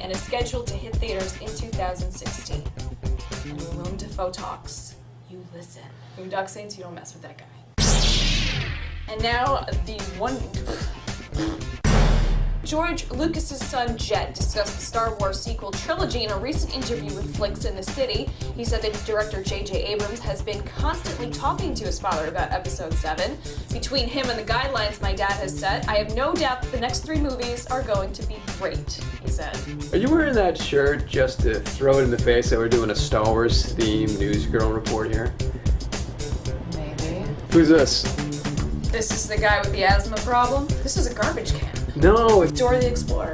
and is scheduled to hit theaters in 2016. And when Willem Dafoe talks, you listen. Boondock Saints, you don't mess with that guy. And now the one... George Lucas's son Jet discussed the Star Wars sequel trilogy in a recent interview with Flicks in the City. He said that director J.J. Abrams has been constantly talking to his father about Episode 7. Between him and the guidelines my dad has set, I have no doubt that the next 3 movies are going to be great, he said. Are you wearing that shirt just to throw it in the face that we're doing a Star Wars themed Newsgirl report here? Maybe. Who's this? This is the guy with the asthma problem. This is a garbage can. No, it's Dora the Explorer.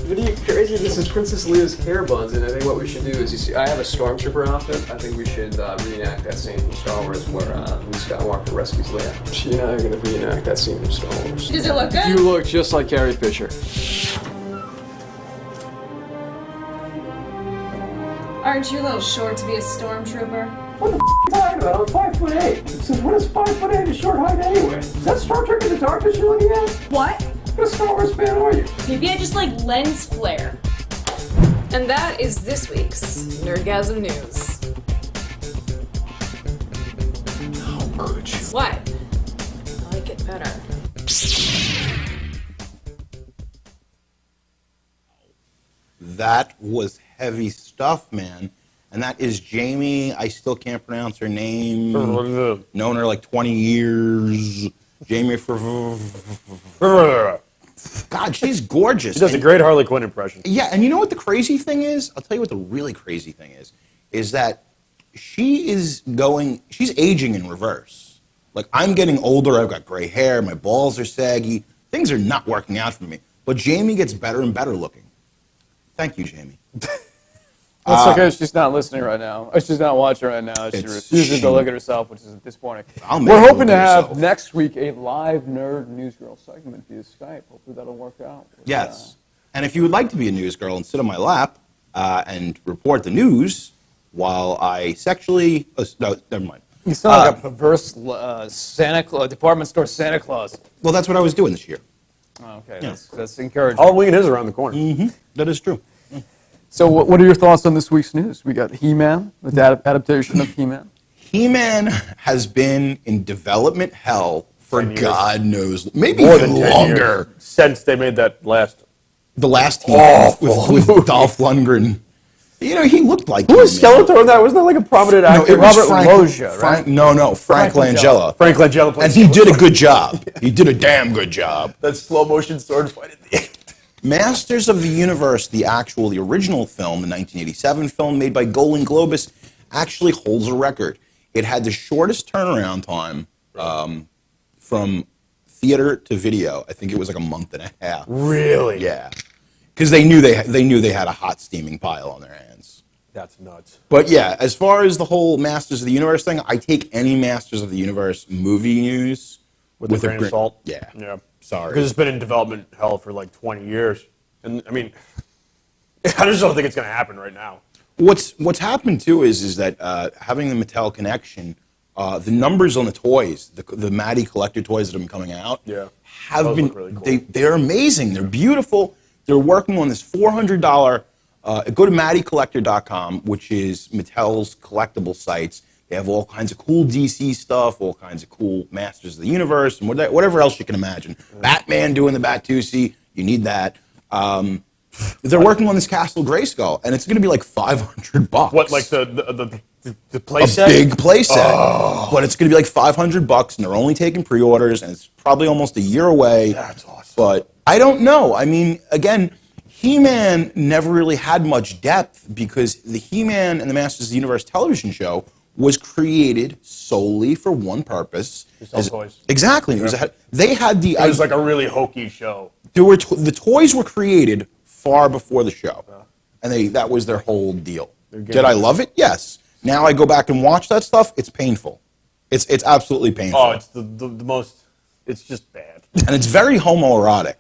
What are you crazy? This is Princess Leia's hair buns, and I think what we should do is, you see, I have a Stormtrooper outfit. I think we should reenact that scene from Star Wars where Luke Skywalker rescues Leia. She and I are going to reenact that scene from Star Wars. Does it look good? You look just like Carrie Fisher. Aren't you a little short to be a stormtrooper? What the f*** are you talking about? I'm 5'8". Since when is 5'8" a short height anyway? Is that Star Trek in the Darkness you're looking at? What? What Star Wars fan are you? Maybe I just like lens flare. And that is this week's Nerdgasm News. How could you? What? I like it better. That was heavy stuff, man. And that is Jamie. I still can't pronounce her name. Known her like 20 years. Jamie God, she's gorgeous. She does a great Harley Quinn impression. Yeah, and you know what the crazy thing is? I'll tell you what the really crazy thing is that she's aging in reverse. Like, I'm getting older, I've got gray hair, my balls are saggy, things are not working out for me. But Jamie gets better and better looking. Thank you, Jamie. It's because she's not listening right now. Or she's not watching right now. She refuses to look at herself, which is disappointing. We're hoping to have next week a live Nerd Newsgirl segment via Skype. Hopefully that'll work out. Yes. And if you would like to be a newsgirl and sit on my lap and report the news while I sexually... no, never mind. You sound like a perverse Santa Claus, department store Santa Claus. Well, that's what I was doing this year. Oh, okay, Yeah. that's encouraging. Halloween is around the corner. Mm-hmm. That is true. So what are your thoughts on this week's news? We got He-Man, the adaptation of He-Man. He-Man has been in development hell for 10 years. God knows, maybe More even than 10 longer. years since they made that last. The last He-Man with Dolph Lundgren. You know, he looked like Who was He-Man. Skeletor? That wasn't that like a prominent actor? it was Robert Loggia, right? No, Frank Langella. Frank Langella played And he Skeletor. did a good job. He did a damn good job. That slow motion sword fight at the end. Masters of the Universe, the original film, the 1987 film made by Golan Globus, actually holds a record. It had the shortest turnaround time from theater to video. I think it was like a month and a half. Really? Yeah, because they knew they had a hot steaming pile on their hands. That's nuts. But yeah, as far as the whole Masters of the Universe thing, I take any Masters of the Universe movie news With a grain of salt? Yeah. Yeah. Sorry. Because it's been in development hell for like 20 years. And I mean, I just don't think it's going to happen right now. What's happened too is that having the Mattel connection, the numbers on the toys, the Maddie collector toys that have been coming out, have Those been look really cool. they're amazing. They're beautiful. They're working on this $400. Go to MaddieCollector.com, which is Mattel's collectible sites. They have all kinds of cool DC stuff, all kinds of cool Masters of the Universe, and whatever else you can imagine. Batman doing the Batusi, you need that. They're working on this Castle Grayskull, and it's going to be like $500. What, like the play set? A big play set. Oh. But it's going to be like $500, and they're only taking pre-orders, and it's probably almost a year away. That's awesome. But I don't know. I mean, again, He-Man never really had much depth because the He-Man and the Masters of the Universe television show was created solely for one purpose. To sell toys. Exactly. Yeah. It was like a really hokey show. The toys were created far before the show, and that was their whole deal. Did I love it? Yes. Now I go back and watch that stuff. It's painful. It's absolutely painful. Oh, it's the most. It's just bad. And it's very homoerotic.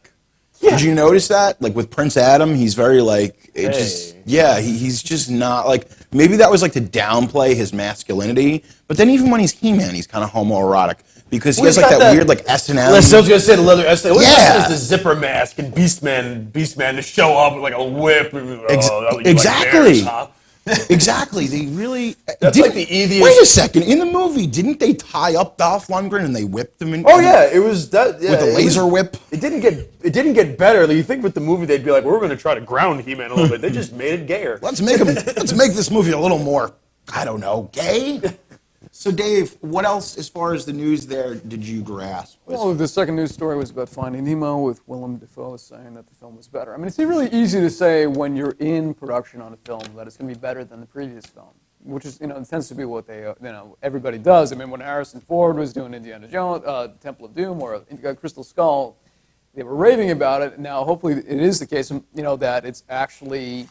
Yeah. Did you notice that? Like with Prince Adam, he's very like he's just not like, maybe that was like to downplay his masculinity. But then even when he's He-Man, he's kind of homoerotic because he Well, has he's like got that that- weird like S&M. I was gonna say the leather S. What's Yeah. the zipper mask and Beastman to show up with like a whip. Exactly. Like bears, huh? Exactly. They really. That's like the easiest. Wait a second. In the movie, didn't they tie up Dolph Lundgren and they whipped him? Oh yeah, it was that with a laser whip. It didn't get better. Like, you think with the movie they'd be like, we're going to try to ground He-Man a little bit. They just made it gayer. Let's make this movie a little more, I don't know, gay. So Dave, what else as far as the news there did you grasp? Well, the second news story was about Finding Nemo, with Willem Dafoe saying that the film was better. I mean, it's really easy to say when you're in production on a film that it's going to be better than the previous film, which is, it tends to be what they, everybody does. I mean, when Harrison Ford was doing Indiana Jones, Temple of Doom, or Crystal Skull, they were raving about it. Now, hopefully, it is the case, that it's actually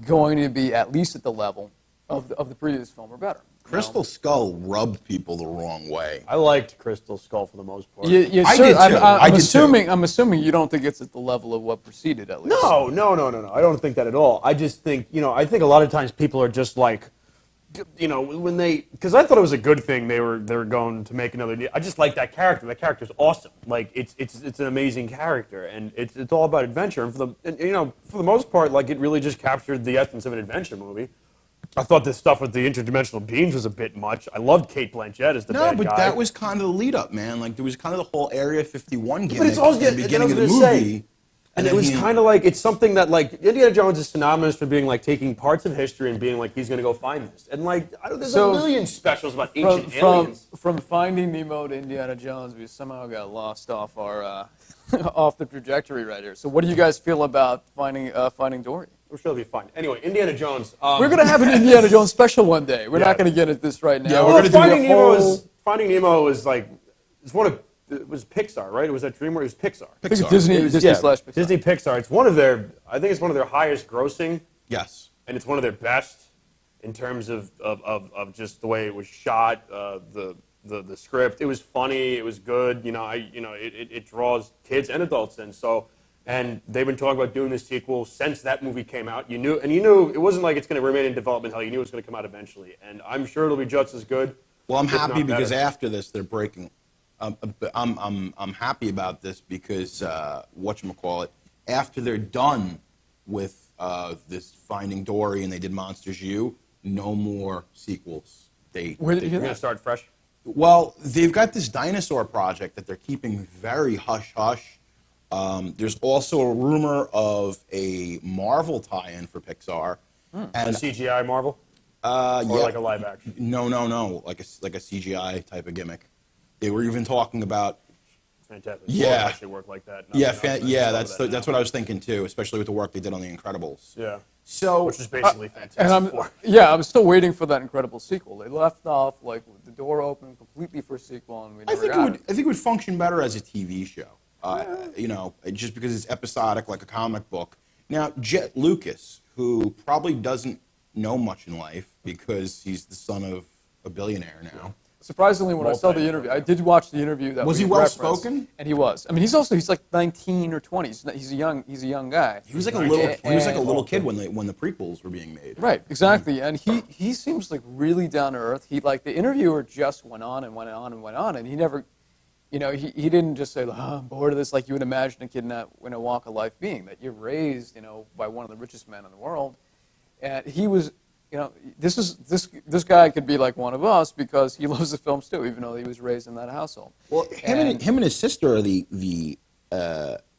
going to be at least at the level of the previous film or better. Crystal Skull rubbed people the wrong way. I liked Crystal Skull for the most part. I did too. I'm assuming you don't think it's at the level of what preceded, at least. No. I don't think that at all. I just think, I think a lot of times people are just like, when because I thought it was a good thing they were going to make another. I just like that character. That character's awesome. Like it's an amazing character, and it's all about adventure. And for the most part, like it really just captured the essence of an adventure movie. I thought this stuff with the interdimensional beams was a bit much. I loved Cate Blanchett as the bad guy. No, but that was kind of the lead up, man. Like there was kind of the whole Area 51 gimmick but it's all at the beginning of the movie. And it was kind of like, it's something that, like, Indiana Jones is synonymous for being, like, taking parts of history and being like, he's going to go find this. And, like, there's a million specials about ancient aliens. From Finding Nemo to Indiana Jones, we somehow got lost off our off the trajectory right here. So what do you guys feel about Finding Dory? I'm sure it'll be fine. Anyway, Indiana Jones. We're going to have an Indiana Jones special one day. We're not going to get at this right now. Yeah, we're going to do Finding Nemo was, like, it was Pixar, right? It was that DreamWorks. It was Pixar. I think Disney/Pixar. Disney Pixar. It's one of their. I think it's one of their highest grossing. Yes. And it's one of their best in terms of just the way it was shot, the script. It was funny. It was good. It draws kids and adults in. So, and they've been talking about doing this sequel since that movie came out. You knew it wasn't like it's going to remain in development hell. You knew it was going to come out eventually, and I'm sure it'll be just as good. Well, I'm happy because after this they're breaking. I'm happy about this because whatchamacallit, after they're done with this Finding Dory and they did Monsters U, no more sequels. You're going to start fresh? Well, they've got this dinosaur project that they're keeping very hush-hush. There's also a rumor of a Marvel tie-in for Pixar. And a CGI Marvel? Or like a live action? No. Like a CGI type of gimmick. They were even talking about. Fantastic. Yeah. Actually work like that. That's what I was thinking too, especially with the work they did on The Incredibles. Yeah. So, which is basically fantastic. And I'm still waiting for that Incredible sequel. They left off like with the door open completely for a sequel, and we never got it. I think it would function better as a TV show. Just because it's episodic like a comic book. Now, Jet Lucas, who probably doesn't know much in life because he's the son of a billionaire now. Surprisingly, when I saw the interview, I did watch the interview. Was he well spoken? And he was. I mean, he's like 19 or 20. He's a young guy. He was like a little kid when the prequels were being made. Right, exactly. And he seems like really down to earth. The interviewer just went on and went on and went on, and he never, he didn't just say, I'm bored of this, like you would imagine a kid in a walk of life being, that you're raised, by one of the richest men in the world, and he was. This guy could be like one of us because he loves the films too, even though he was raised in that household. Well, him and his sister are the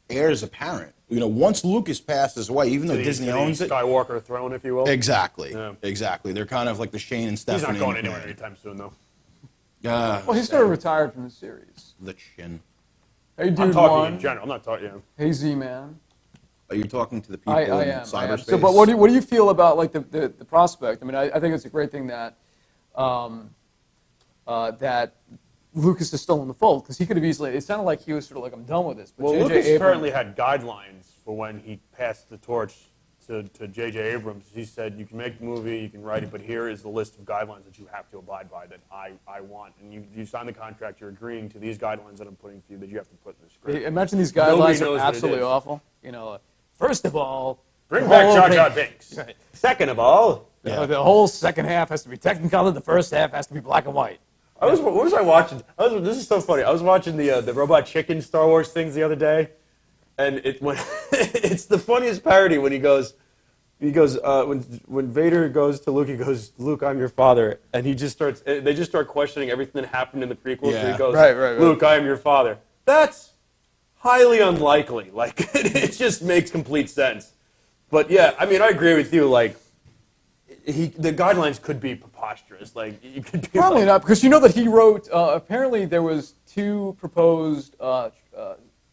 heirs apparent. Once Lucas passes away, even though Disney owns it, Skywalker throne, if you will. Exactly. They're kind of like the Shane and Stephanie. He's not going anywhere anytime soon, though. Well, he's sort of retired from the series. The chin. Hey, dude, I'm talking in general. I'm not talking. Hey, Z-Man. Are you talking to the people in cyberspace? So, but what do you feel about like the prospect? I mean, I think it's a great thing that that Lucas is still in the fold, because he could have easily. It sounded like he was sort of like, I'm done with this. But well, Lucas apparently had guidelines for when he passed the torch to J.J. Abrams. He said, you can make the movie, you can write it, but here is the list of guidelines that you have to abide by that I want. And you sign the contract, you're agreeing to these guidelines that I'm putting for you that you have to put in the script. Imagine these guidelines are absolutely awful. First of all, bring back Jar Jar Binks. Right. Second of all, the whole second half has to be Technicolor. The first half has to be black and white. What was I watching? This is so funny. I was watching the Robot Chicken Star Wars things the other day, and it's the funniest parody when he goes when Vader goes to Luke, he goes, "Luke, I'm your father," and they just start questioning everything that happened in the prequels. Yeah. And he goes, Right. "Luke, I am your father." That's highly unlikely. Like it just makes complete sense. But yeah, I mean, I agree with you. Like the guidelines could be preposterous. Like you could be Probably not, because you know that he wrote. Apparently, there was 2 proposed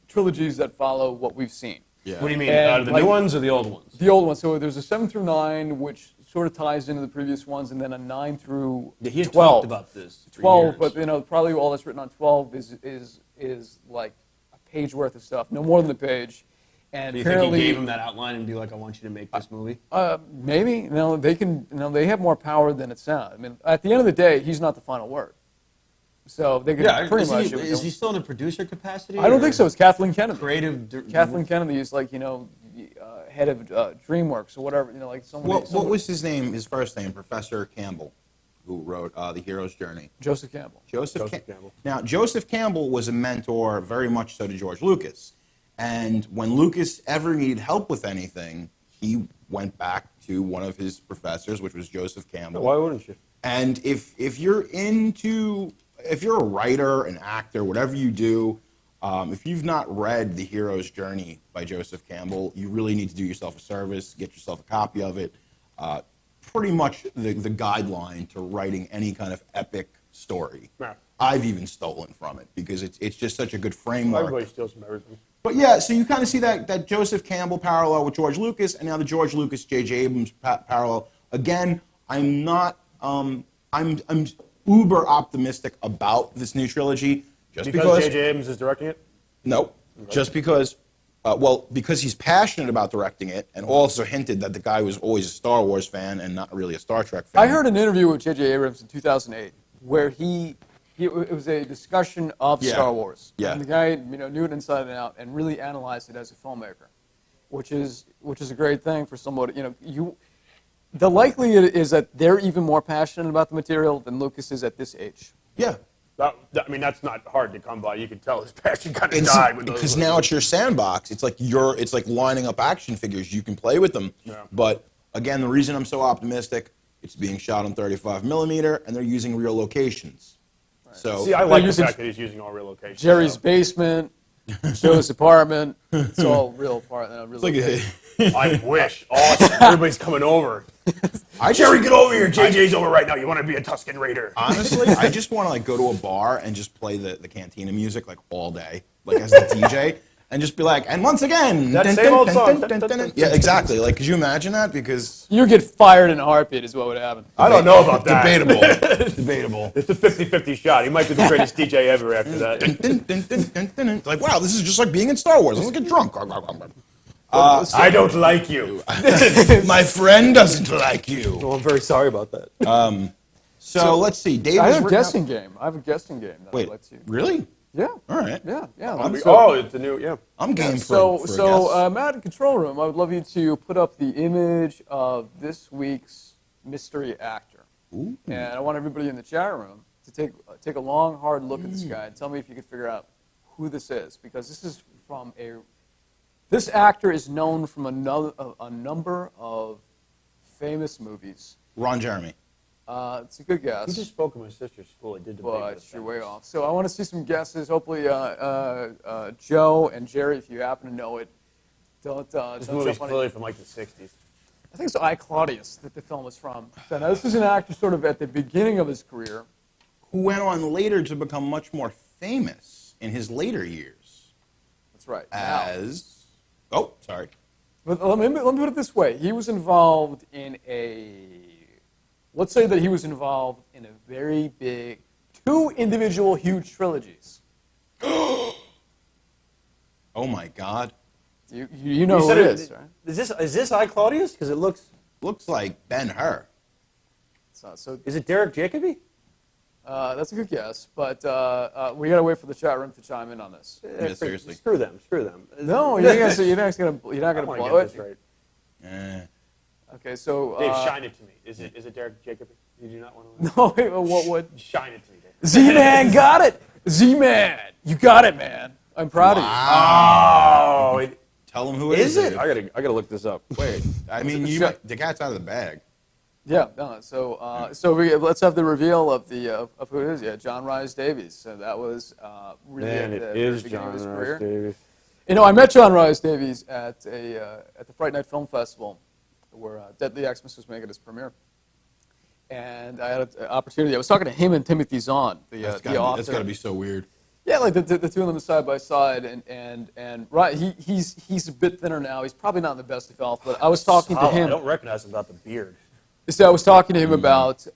trilogies that follow what we've seen. Yeah. What do you mean? And, The like, new ones or the old ones? The old ones. So there's a 7 through 9, which sort of ties into the previous ones, and then a 9 through He had 12. talked about this. For 12, years. but probably all that's written on 12 is like a page worth of stuff, no more than a page. And Do you think apparently, he gave him that outline and be like, "I want you to make this movie"? maybe they can. They have more power than it sounds. I mean, at the end of the day, he's not the final word. So they could pretty much. Is he still in a producer capacity? I don't think so. It's Kathleen Kennedy. Creative. Kathleen Kennedy is like head of DreamWorks or whatever. Like somebody. What was his name? His first name, Professor Campbell, who wrote The Hero's Journey. Joseph Campbell. Joseph Campbell. Now, Joseph Campbell was a mentor, very much so to George Lucas. And when Lucas ever needed help with anything, he went back to one of his professors, which was Joseph Campbell. Why wouldn't you? And if you're a writer, an actor, whatever you do, if you've not read The Hero's Journey by Joseph Campbell, you really need to do yourself a service, get yourself a copy of it. Pretty much the guideline to writing any kind of epic story. Yeah. I've even stolen from it because it's just such a good framework. Everybody steals from everything. But yeah, so you kind of see that Joseph Campbell parallel with George Lucas, and now the George Lucas, J.J. Abrams parallel. Again, I'm not, I'm uber optimistic about this new trilogy, just because J.J. Abrams is directing it. No, just because, because he's passionate about directing it, and also hinted that the guy was always a Star Wars fan and not really a Star Trek fan. I heard an interview with J.J. Abrams in 2008 where it was a discussion of Star Wars. Yeah. And the guy, knew it inside and out and really analyzed it as a filmmaker, which is a great thing for somebody. The likelihood is that they're even more passionate about the material than Lucas is at this age. Yeah. That's not hard to come by. You can tell his passion kind of died with those. Because now it's your sandbox. It's like lining up action figures. You can play with them. Yeah. But again, the reason I'm so optimistic, it's being shot on 35 millimeter, and they're using real locations. Right. So see, I like the fact that he's using all real locations. Jerry's basement, Joe's apartment. It's all real locations. I wish. Awesome. Everybody's coming over. Jerry, get over here. JJ's over right now. You want to be a Tusken Raider? Honestly, I just want to go to a bar and just play the Cantina music all day, as the DJ, and just be like, and once again, that same old song. Yeah, exactly. Could you imagine that? Because you get fired in a heartite is what would happen. I don't know about that. Debatable. It's a 50-50 shot. He might be the greatest DJ ever after that. Like, wow, this is just like being in Star Wars. Let's get drunk. I don't like you. My friend doesn't like you. Well, I'm very sorry about that. So let's see. Dave I have a guessing game. I have a guessing game that Wait, lets you. really? Yeah. All right. Yeah. It's a new, yeah. I'm game So for a guess. Matt in control room, I would love you to put up the image of this week's mystery actor. Ooh. And I want everybody in the chat room to take a long, hard look at this guy and tell me if you can figure out who this is, because this is from This actor is known from a number of famous movies. Ron Jeremy. It's a good guess. He just spoke at my sister's school. I did debate But with you're them. way off. So I want to see some guesses. Hopefully, Joe and Jerry, if you happen to know it, don't This don't movie's jump on clearly it. from like the 60s. I think it's I, Claudius that the film is from. So now this is an actor sort of at the beginning of his career. Who went on later to become much more famous in his later years. That's right. As... Oh, sorry. But let me put it this way. He was involved in let's say that he was involved in a very big, 2 individual huge trilogies. Oh my God. You know who it is, right? Is this I, Claudius? Because it looks like Ben-Hur. So Is it Derek Jacobi? that's a good guess, but we got to wait for the chat room to chime in on this. Yeah, seriously. Screw them. No, you're not going to blow it. Right. Okay, so Dave, shine it to me. Is it Derek Jacobi? You do not want to. No, wait, what? Shine it to me, Dave. Z-Man got it. Z-Man, you got it, man. I'm proud of you. Oh, Tell them who it is is. it? I gotta look this up. Wait, I mean, the cat's out of the bag. Yeah, no, so let's have the reveal of who it is. Yeah, John Rhys Davies. So that was really Man, at it the is beginning John of his Rhys career. Davies. You know, I met John Rhys Davies at the Fright Night Film Festival, where Deadly Xmas was making its premiere, and I had an opportunity. I was talking to him and Timothy Zahn, the author. That's got to be so weird. Yeah, like the two of them side by side, and right, he's a bit thinner now. He's probably not in the best of health, but I was talking to him. I don't recognize him without the beard. So I was talking to him about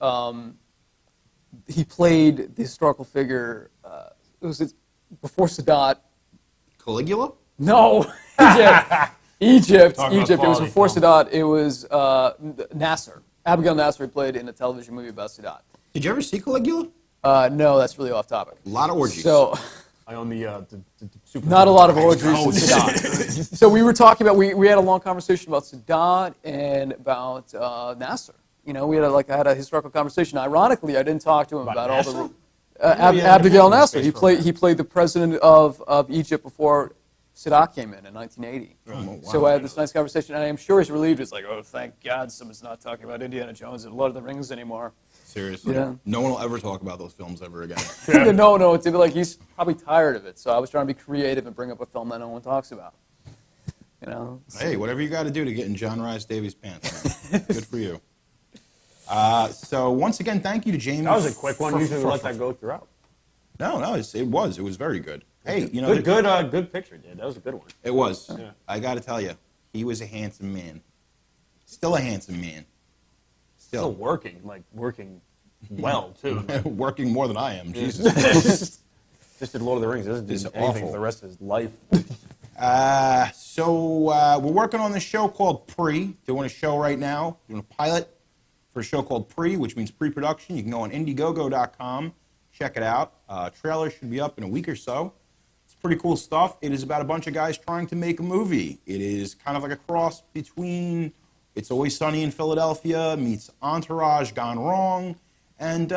he played the historical figure. Was before Sadat? Caligula? No, Egypt. Talk about It was quality before film. Sadat. It was Nasser. Abigail Nasser he played in a television movie about Sadat. Did you ever see Caligula? No, that's really off topic. A lot of orgies. So. I own the Super. Not a lot of orgies in Sadat. So we were talking about, we had a long conversation about Sadat and about Nasser. You know, I had a historical conversation. Ironically, I didn't talk to him about all the... Abigail Nasser. He played the president of Egypt before Sadat came in 1980. Oh, wow. So I had this nice conversation, and I am sure he's relieved. It's like, oh, thank God someone's not talking about Indiana Jones and Lord of the Rings anymore. Seriously. Yeah. No one will ever talk about those films ever again. No, it's like he's probably tired of it. So I was trying to be creative and bring up a film that no one talks about. You know. Hey, whatever you got to do to get in John Rhys Davies' pants. Man. Good for you. So once again, thank you to James. That was a quick one. Usually we let that go throughout. No, it was very good. Hey, you know, good picture, dude. That was a good one. It was. Yeah. I got to tell you, he was a handsome man. Still a handsome man. Still working well too. Working more than I am. Jesus. Just did Lord of the Rings. Doesn't do It's anything awful. for the rest of his life. So we're working on this show called Pre. Doing a show right now. Doing a pilot for a show called Pre, which means pre-production. You can go on Indiegogo.com. Check it out. Trailer should be up in a week or so. It's pretty cool stuff. It is about a bunch of guys trying to make a movie. It is kind of like a cross between It's Always Sunny in Philadelphia meets Entourage gone wrong. And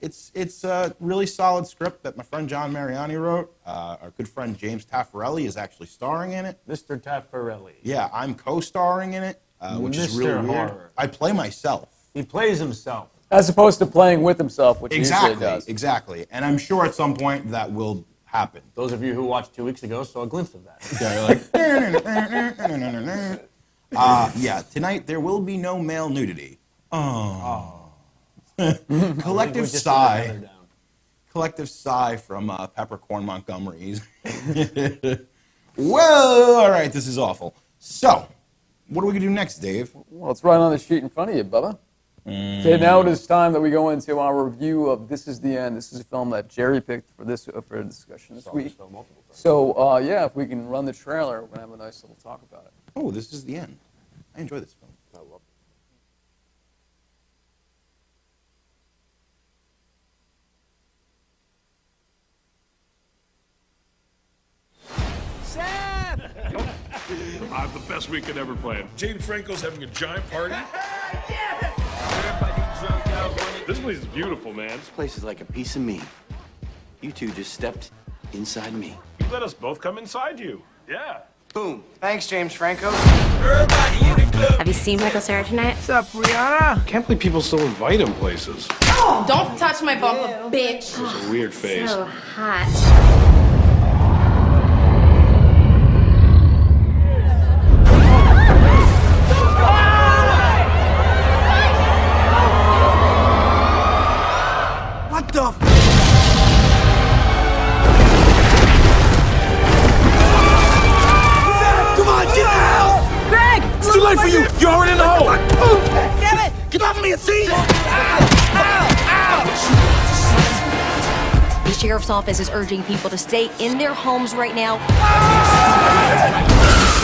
it's a really solid script that my friend John Mariani wrote. Our good friend James Taffarelli is actually starring in it. Mr. Taffarelli. Yeah, I'm co-starring in it, which is really Mr. weird. Horror. I play myself. He plays himself. As opposed to playing with himself, which he usually does. Exactly. And I'm sure at some point that will happen. Those of you who watched 2 weeks ago saw a glimpse of that. Yeah, you're like, tonight there will be no male nudity. Collective sigh. Collective sigh from Peppercorn Montgomery. Well, all right, this is awful. So, what are we going to do next, Dave? Well, it's right on the sheet in front of you, Bubba. Okay, now it is time that we go into our review of This Is the End. This is a film that Jerry picked for a discussion this week. So, if we can run the trailer, we're going to have a nice little talk about it. Oh, This Is the End. I enjoy this film. I love I have the best weekend ever planned. James Franco's having a giant party. This place is beautiful, man. This place is like a piece of me. You two just stepped inside me. You let us both come inside you. Yeah. Boom. Thanks, James Franco. Have you seen Michael Cera tonight? What's up, Brianna? Can't believe people still invite him places. Don't touch my bumper, bitch. It's a weird face. So hot. What the? Come on, get out! Greg! It's too late for you. You're already in the hole. Damn it! Get off me, it's easy! The sheriff's office is urging people to stay in their homes right now.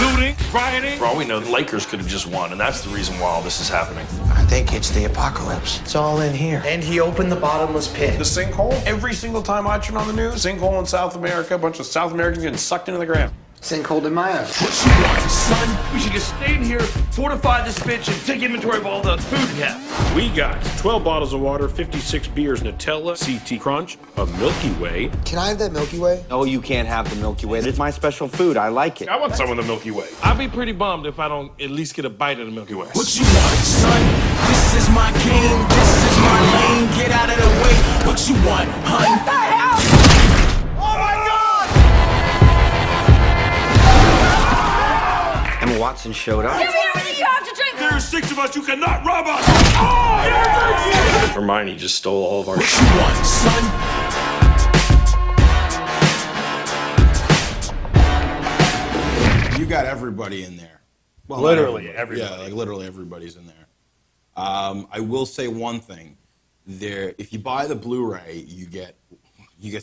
Looting, rioting. For all we know, the Lakers could have just won, and that's the reason why all this is happening. I think it's the apocalypse. It's all in here. And he opened the bottomless pit. The sinkhole, every single time I turn on the news, sinkhole in South America, a bunch of South Americans getting sucked into the ground. Sinkhole in my eyes. What you want, son? We should just stay in here, fortify this bitch, and take inventory of all the food we have. We got 12 bottles of water, 56 beers, Nutella, CT Crunch, a Milky Way. Can I have that Milky Way? No, you can't have the Milky Way. It's my special food. I like it. I want some of the Milky Way. I'll be pretty bummed if I don't at least get a bite of the Milky Way. What you want, son? This is my game. This is my lane. Get out of the way. What you want, hun? What the hell? Oh my God! Emma Watson showed up. Give me everything you have to drink. There are 6 of us. You cannot rob us. Hermione just stole all of our What you want, son? You got everybody in there. Well, Literally everybody. Yeah, like literally everybody's in there. I will say one thing. If you buy the Blu-ray, you get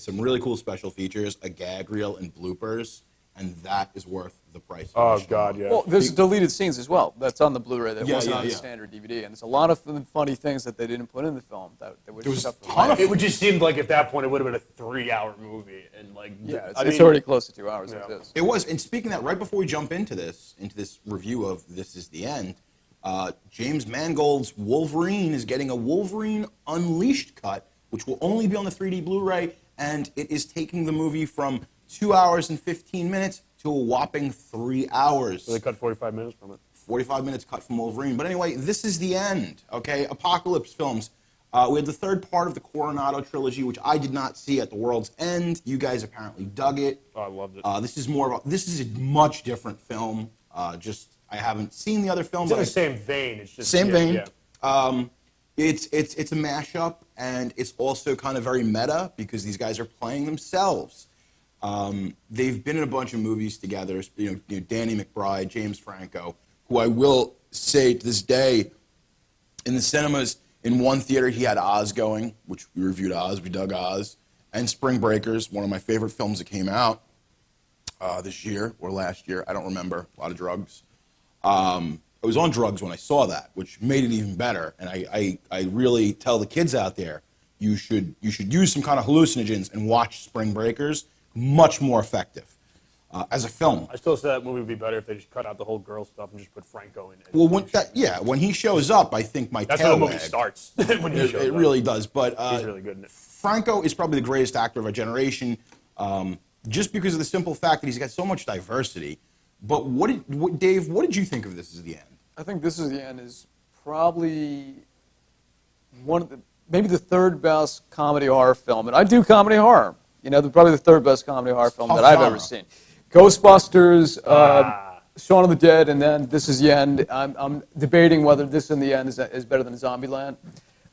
some really cool special features, a gag reel, and bloopers, and that is worth the price. Oh God, yeah. Well, there's deleted scenes as well. That's on the Blu-ray. That Yeah, wasn't yeah, on the yeah. standard DVD, and there's a lot of funny things that they didn't put in the film that was There was stuff a ton of It would just seem like at that point it would have been a 3-hour movie, and like yeah, I it's mean, already close to 2 hours. Yeah. Like this. It was, and speaking of that, right before we jump into this review of This Is the End, James Mangold's Wolverine is getting a Wolverine Unleashed cut, which will only be on the 3D Blu-ray, and it is taking the movie from 2 hours and 15 minutes to a whopping 3 hours. So they cut 45 minutes from it. 45 minutes cut from Wolverine. But anyway, This Is the End, okay? Apocalypse Films. We had the third part of the Coronado trilogy, which I did not see at The World's End. You guys apparently dug it. Oh, I loved it. This is a much different film. I haven't seen the other film. It's in the same vein. It's just Same vein. Yeah. It's a mashup, and it's also kind of very meta because these guys are playing themselves. They've been in a bunch of movies together. You know, Danny McBride, James Franco, who I will say to this day, in the cinemas, in one theater he had Oz going, which we reviewed Oz, we dug Oz, and Spring Breakers, one of my favorite films that came out this year or last year. I don't remember. A lot of drugs. I was on drugs when I saw that, which made it even better. And I really tell the kids out there, you should use some kind of hallucinogens and watch Spring Breakers. Much more effective as a film. I still say that movie would be better if they just cut out the whole girl stuff and just put Franco in it. Well, when he shows up, I think That's when the movie starts. When he shows it up. really does. But He's really good in it. Franco is probably the greatest actor of our generation, just because of the simple fact that he's got so much diversity. But Dave, what did you think of This Is the End? I think This Is the End is probably maybe the third best comedy horror film, and I do comedy horror. You know, probably the third best comedy horror film that I've ever seen. Ghostbusters, Shaun of the Dead, and then This Is the End. I'm debating whether This in the End is better than Zombieland,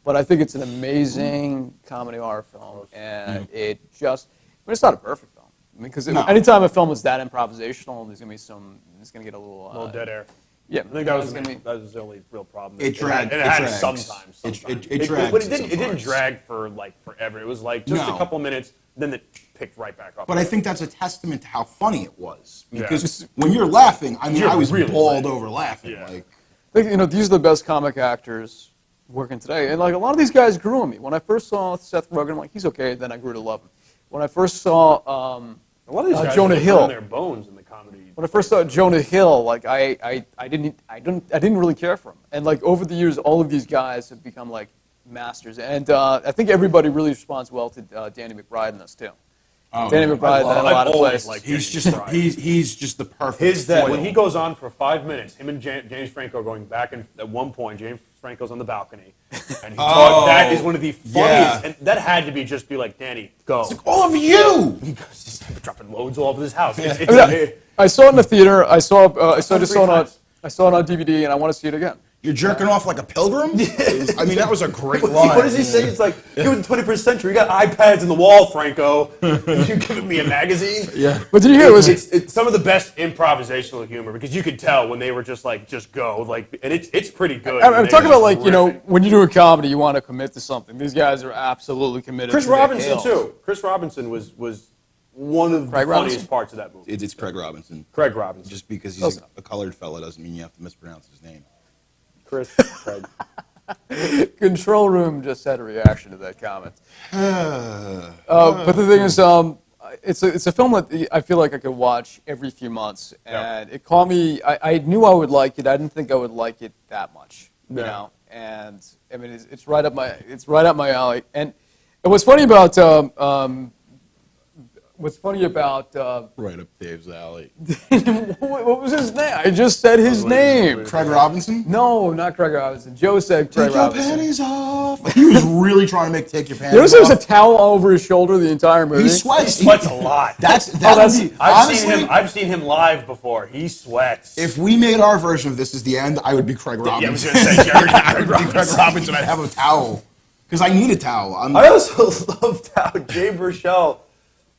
but I think it's an amazing comedy horror film, and it's not a perfect film. I mean, because anytime a film is that improvisational, there's gonna get a little dead air. Yeah, I think that was the only real problem. It dragged. And it had sometimes. It dragged. But it didn't drag for like forever. It was like just a couple minutes, then it picked right back up. But I think that's a testament to how funny it was. Because when you're laughing, I mean, I was really balled over laughing. Yeah. Like, I think, these are the best comic actors working today. And like a lot of these guys grew on me. When I first saw Seth Rogen, I'm like, he's okay. Then I grew to love him. When I first saw a lot of these guys Jonah Hill, their bones in the comedy. When I first saw Jonah Hill, like I didn't really care for him. And like over the years, all of these guys have become like masters. And I think everybody really responds well to Danny McBride in this too. Danny McBride in a lot of places. He's just the perfect. When he goes on for 5 minutes, him and James Franco are going back, and at one point James Franco's on the balcony, and that is one of the funniest. And that had to be like, Danny, go. It's like, all of you. He goes, he's dropping loads all over his house. I saw it in the theater. I saw it on DVD, and I want to see it again. You're jerking off like a pilgrim? I mean, that was a great line. What does he say? It's like, you're in the 21st century. You got iPads in the wall, Franco. You giving me a magazine? Yeah. But did you hear it's some of the best improvisational humor, because you could tell when they were just like, just go. Like, and it's pretty good. I'm talking about like, when you do a comedy, you want to commit to something. These guys are absolutely committed. Chris Robinson, too. Chris Robinson was one of the funniest parts of that movie. It's Craig Robinson. Craig Robinson. Just because he's a colored fella doesn't mean you have to mispronounce his name. Craig. Control Room just had a reaction to that comment. But the thing is, it's a film that I feel like I could watch every few months, and it caught me. I knew I would like it. I didn't think I would like it that much, you know. And I mean, it's right up my alley. And what's funny about right up Dave's alley. what was his name? I just said his name. Craig Robinson? No, not Craig Robinson. Joe said Craig Robinson. Take your panties off. He was really trying to make take your panties You notice off. there's a towel over his shoulder the entire movie? He sweats a lot. I've seen him live before. He sweats. If we made our version of This Is the End, I would be Craig Robinson. Yeah, I was going to say I would be Craig Robinson. I'd have a towel. Because I need a towel. I also loved how Jay Baruchel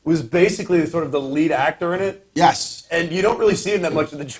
was basically sort of the lead actor in it. Yes. And you don't really see him that much in the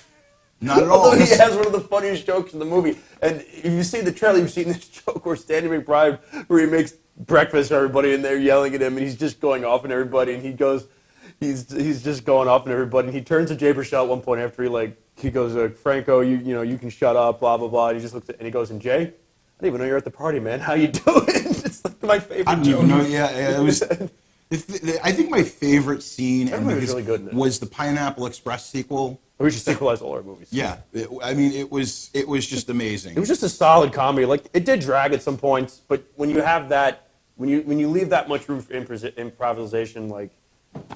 Not at all. Although he has one of the funniest jokes in the movie. And if you see the trailer, you've seen this joke where Stanley McBride, where he makes breakfast for everybody and they're yelling at him and he's just going off on everybody and he's just going off on everybody and he turns to Jay Baruchel at one point after he goes, Franco, you can shut up, blah, blah, blah. And he just looks at, and he goes, and Jay, I didn't even know you're at the party, man. How you doing? It's like my favorite I don't joke. even know. Yeah, it was. I think my favorite scene was really good in it. was the Pineapple Express sequel. We should sequelize all our movies. Yeah, it was just amazing. It was just a solid comedy. Like it did drag at some points, but when you have that, when you leave that much room for improvisation, like.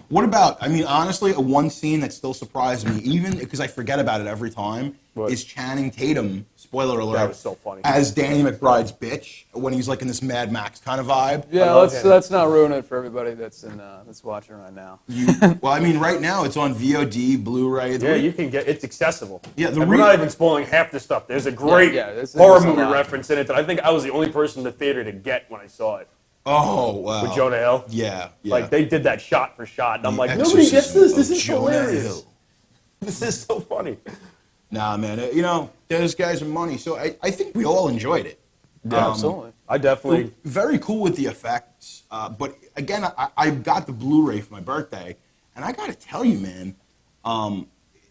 What about? I mean, honestly, one scene that still surprised me, even because I forget about it every time, is Channing Tatum. Spoiler alert! That was so funny. As Danny McBride's bitch when he's like in this Mad Max kind of vibe. Yeah, let's not ruin it for everybody that's watching right now. Well, I mean, right now it's on VOD, Blu-ray. Yeah, you can get it's accessible. Yeah, we're not even spoiling half the stuff. There's a great horror movie reference in it that I think I was the only person in the theater to get when I saw it. Oh, wow. With Jonah Hill? Yeah. Like, they did that shot for shot, and I'm like, nobody gets this? This is hilarious. This is so funny. Nah, man. Those guys are money, so I think we all enjoyed it. Yeah, absolutely. I definitely... Very cool with the effects, but again, I got the Blu-ray for my birthday, and I gotta tell you, man,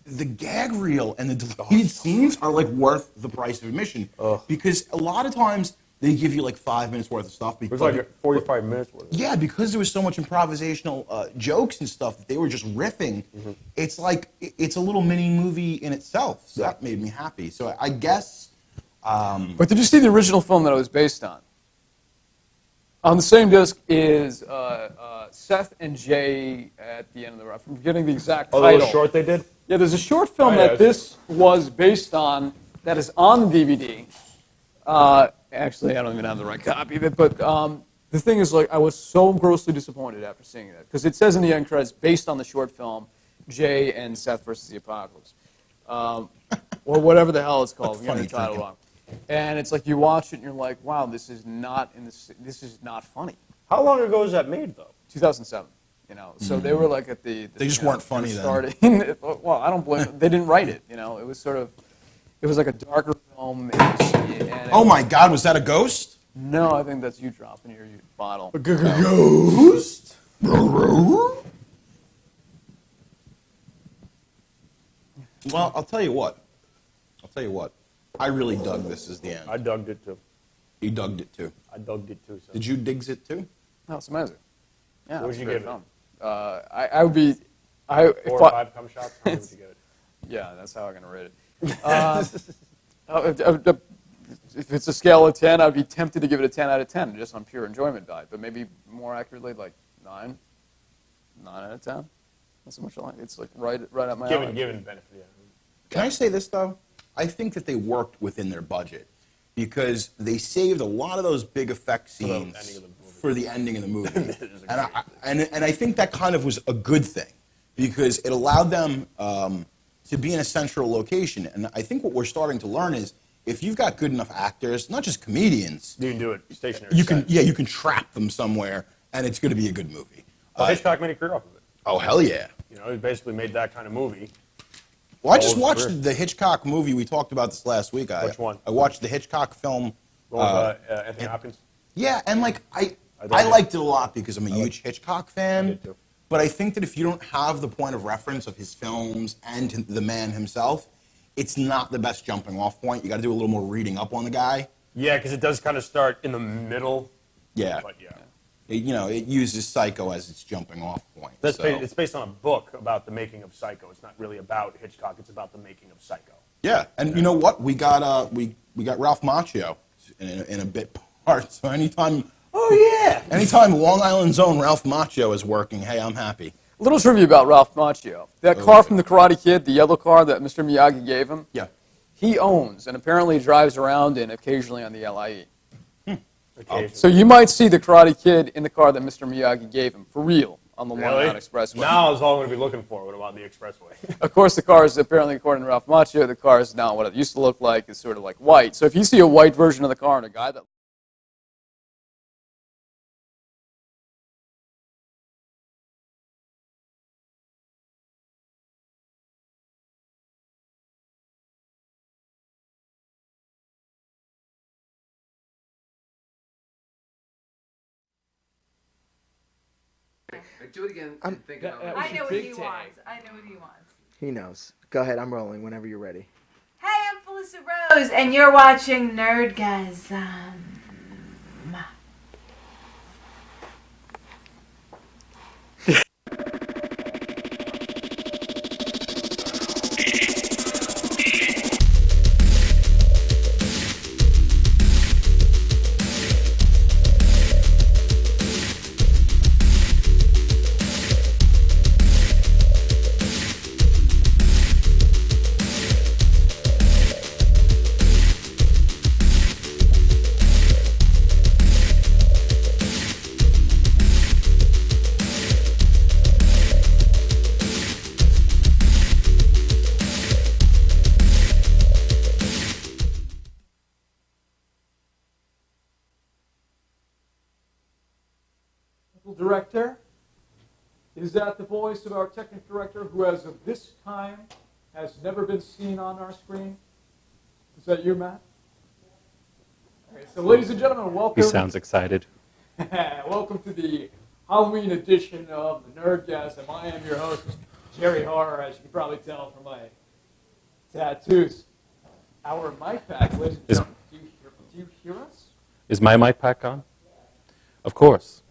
the gag reel and the deleted scenes are, like, worth the price of admission. Because a lot of times... They give you like 5 minutes worth of stuff. It was like 45 minutes worth. Yeah, because there was so much improvisational jokes and stuff that they were just riffing. Mm-hmm. It's like it's a little mini movie in itself. So that made me happy. So I guess. But did you see the original film that it was based on? On the same disc is Seth and Jay at the end of the run. I'm forgetting the exact title. Oh, the little short they did? Yeah, there's a short film that this was based on that is on the DVD. Actually, I don't even have the right copy of it, but the thing is, like, I was so grossly disappointed after seeing that because it says in the end credits, based on the short film, Jay and Seth versus the Apocalypse, or whatever the hell it's called. Funny title wrong. And it's like you watch it and you're like, wow, this is not this is not funny. How long ago was that made though? 2007. So they were like at the they just weren't funny then. Well, I don't blame them. They didn't write it. It was sort of. It was like a darker film. Oh my God, was that a ghost? No, I think that's you dropping your bottle. A ghost? Well, I'll tell you what. I really dug This Is the End. I dug it too. You dug it too. I dug it too. So. Did you dig it too? No, it's amazing. Yeah, what would you give it? I would be. 4 or 5 cum shots? How would you give it? Yeah, that's how I'm going to rate it. If it's a scale of 10, I'd be tempted to give it a 10 out of 10, just on pure enjoyment value. But maybe more accurately, like 9 out of 10. Not so much. It's like right up my alley. Given benefit. Yeah. Can I say this though? I think that they worked within their budget because they saved a lot of those big effect scenes for the ending of the movie, and I think that kind of was a good thing because it allowed them. To be in a central location. And I think what we're starting to learn is if you've got good enough actors, not just comedians. You can do it stationary. You can trap them somewhere and it's going to be a good movie. Hitchcock made a career off of it. Oh, hell yeah. He basically made that kind of movie. Well, I just watched the Hitchcock movie. We talked about this last week. Which one? I watched the Hitchcock film. Anthony Hopkins? Yeah, and like I liked it a lot because I'm a huge Hitchcock fan. I did too. But I think that if you don't have the point of reference of his films and the man himself, it's not the best jumping off point. You got to do a little more reading up on the guy. Yeah, because it does kind of start in the middle. Yeah. But yeah. it uses Psycho as its jumping off point. It's based on a book about the making of Psycho. It's not really about Hitchcock. It's about the making of Psycho. Yeah, and you know what? We got Ralph Macchio in a bit part. So anytime Long Island's own Ralph Macchio is working, hey, I'm happy. A little trivia about Ralph Macchio. That car from The Karate Kid, the yellow car that Mr. Miyagi gave him, he owns and apparently drives around in occasionally on the LIE. So you might see the Karate Kid in the car that Mr. Miyagi gave him, for real, on the Long Island Expressway. Now is all I'm going to be looking for. What about the expressway? Of course, the car is, apparently, according to Ralph Macchio, the car is not what it used to look like. It's sort of like white. So if you see a white version of the car and a guy that... Do it again. I know what he wants. I know what he wants. He knows. Go ahead. I'm rolling whenever you're ready. Hey, I'm Felissa Rose, and you're watching Nerdgasm. Director? Is that the voice of our technical director who, as of this time, has never been seen on our screen? Is that you, Matt? Okay, so ladies and gentlemen, welcome. He sounds excited. Welcome to the Halloween edition of the Nerdgasm. I am your host, Jerry Horror, as you can probably tell from my tattoos. Our mic pack, ladies and gentlemen, do you hear us? Is my mic pack on? Of course.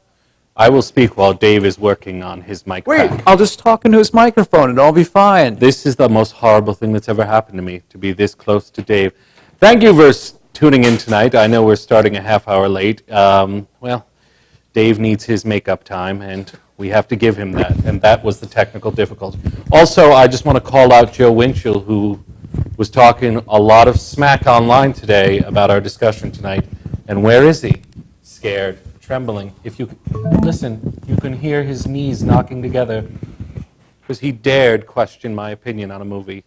I will speak while Dave is working on his mic pack. Wait, I'll just talk into his microphone and I'll be fine. This is the most horrible thing that's ever happened to me, to be this close to Dave. Thank you for tuning in tonight. I know we're starting a half hour late. Well, Dave needs his makeup time, and we have to give him that, and that was the technical difficulty. Also, I just want to call out Joe Winchell, who was talking a lot of smack online today about our discussion tonight. And where is he? Scared, trembling. If you listen, you can hear his knees knocking together because he dared question my opinion on a movie.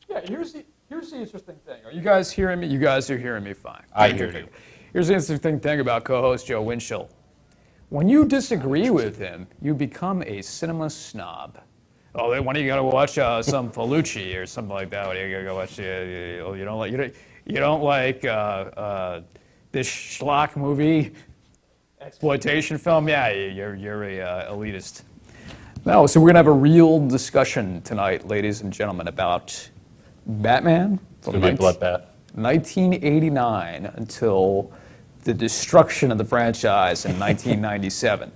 Yeah, here's the interesting thing. Are you guys hearing me? You guys are hearing me fine. I hear you. Here's the interesting thing about co-host Joe Winchell. When you disagree with him, you become a cinema snob. Oh, when are you gonna watch some Felucci or something like that? When are you gonna go watch? You don't like this schlock movie, exploitation film? Yeah, you're a elitist. No, so we're gonna have a real discussion tonight, ladies and gentlemen, about Batman from 1989 until the destruction of the franchise in 1997.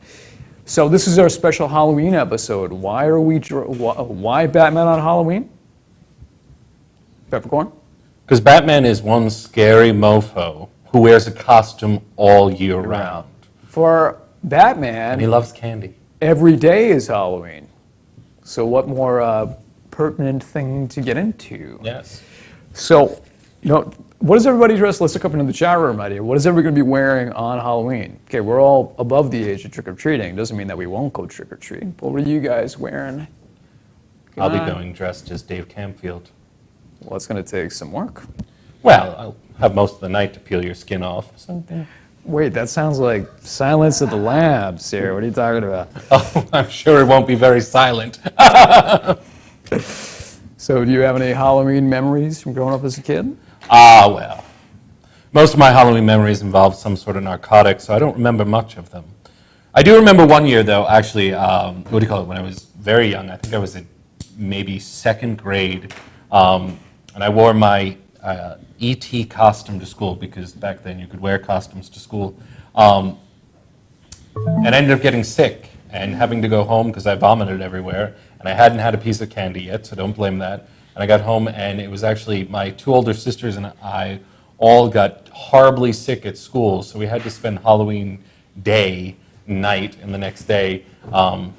So this is our special Halloween episode. Why Batman on Halloween? Peppercorn? Because Batman is one scary mofo who wears a costume all year round. For Batman, and he loves candy. Every day is Halloween. So what more pertinent thing to get into? Yes. So, what is everybody dressed? Let's look up into the chat room right here. What is everybody going to be wearing on Halloween? Okay, we're all above the age of trick-or-treating. Doesn't mean that we won't go trick-or-treating. But what are you guys wearing? I'll be going dressed as Dave Camfield. Well, it's going to take some work. Well, I'll have most of the night to peel your skin off. Wait, that sounds like Silence of the Lambs here. What are you talking about? Oh, I'm sure it won't be very silent. So do you have any Halloween memories from growing up as a kid? Well, most of my Halloween memories involve some sort of narcotic, so I don't remember much of them. I do remember one year, though, actually, when I was very young. I think I was in maybe second grade, and I wore my E.T. costume to school, because back then you could wear costumes to school. and I ended up getting sick and having to go home because I vomited everywhere, and I hadn't had a piece of candy yet, so don't blame that. And I got home, and it was actually my 2 older sisters and I all got horribly sick at school, so we had to spend Halloween day, night, and the next day on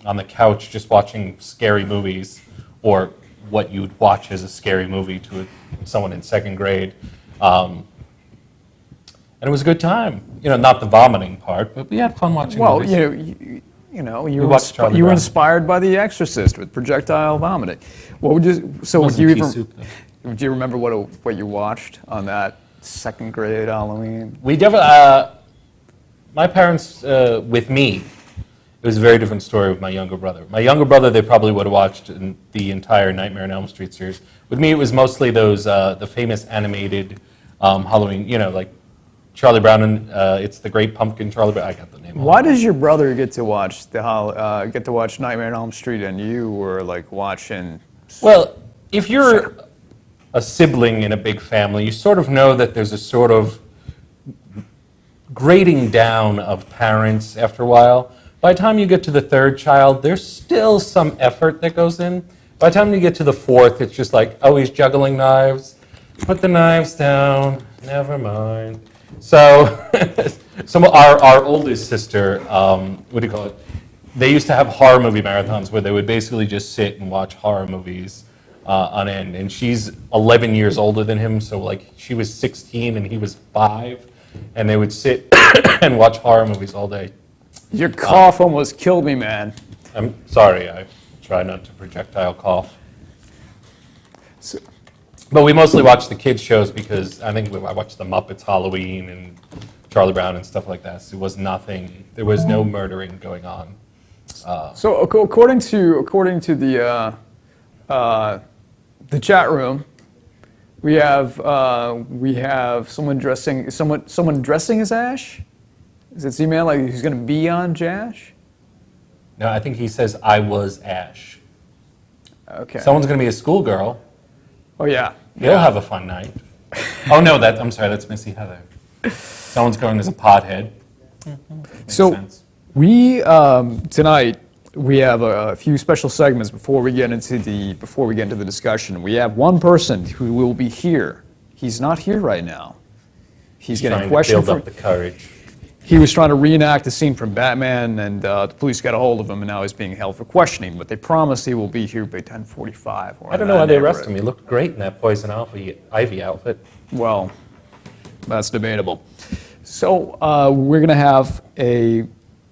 the couch just watching scary movies, or what you would watch as a scary movie to someone in 2nd grade. And it was a good time. Not the vomiting part, but we had fun watching movies. You were inspired by The Exorcist with projectile vomiting. What would you? So do you remember what you watched on that 2nd grade Halloween? We definitely. My parents with me. It was a very different story with my younger brother. My younger brother, they probably would have watched the entire Nightmare on Elm Street series. With me, it was mostly those the famous animated Halloween. Like Charlie Brown and It's the Great Pumpkin. Charlie Brown. I got the name. Why does your brother get to watch Nightmare on Elm Street and you were like watching? Well, if you're a sibling in a big family, you sort of know that there's a sort of grading down of parents after a while. By the time you get to the 3rd child, there's still some effort that goes in. By the time you get to the 4th, it's just like, oh, he's juggling knives. Put the knives down. Never mind. So, our oldest sister, what do you call it? They used to have horror movie marathons where they would basically just sit and watch horror movies on end. And she's 11 years older than him, so like she was 16 and he was 5, and they would sit and watch horror movies all day. Your cough almost killed me, man. I'm sorry. I try not to projectile cough. But we mostly watch the kids' shows because I think I watched the Muppets Halloween and Charlie Brown and stuff like that. So there was no murdering going on. So according to the chat room, we have someone dressing as Ash. Is it Z-Man like he's going to be on Jash? No, I think he says I was Ash. Okay. Someone's going to be a schoolgirl. Oh yeah. They'll have a fun night. Oh no, I'm sorry, that's Missy Heather. Someone's going as a pothead. So we tonight we have a few special segments before we get into the discussion. We have one person who will be here. He's not here right now. He's getting questioned. Build up the courage. He was trying to reenact a scene from Batman, and the police got a hold of him, and now he's being held for questioning. But they promise he will be here by 10:45. I don't know why they arrested him. He looked great in that Poison Ivy outfit. Well, that's debatable. So we're going to have a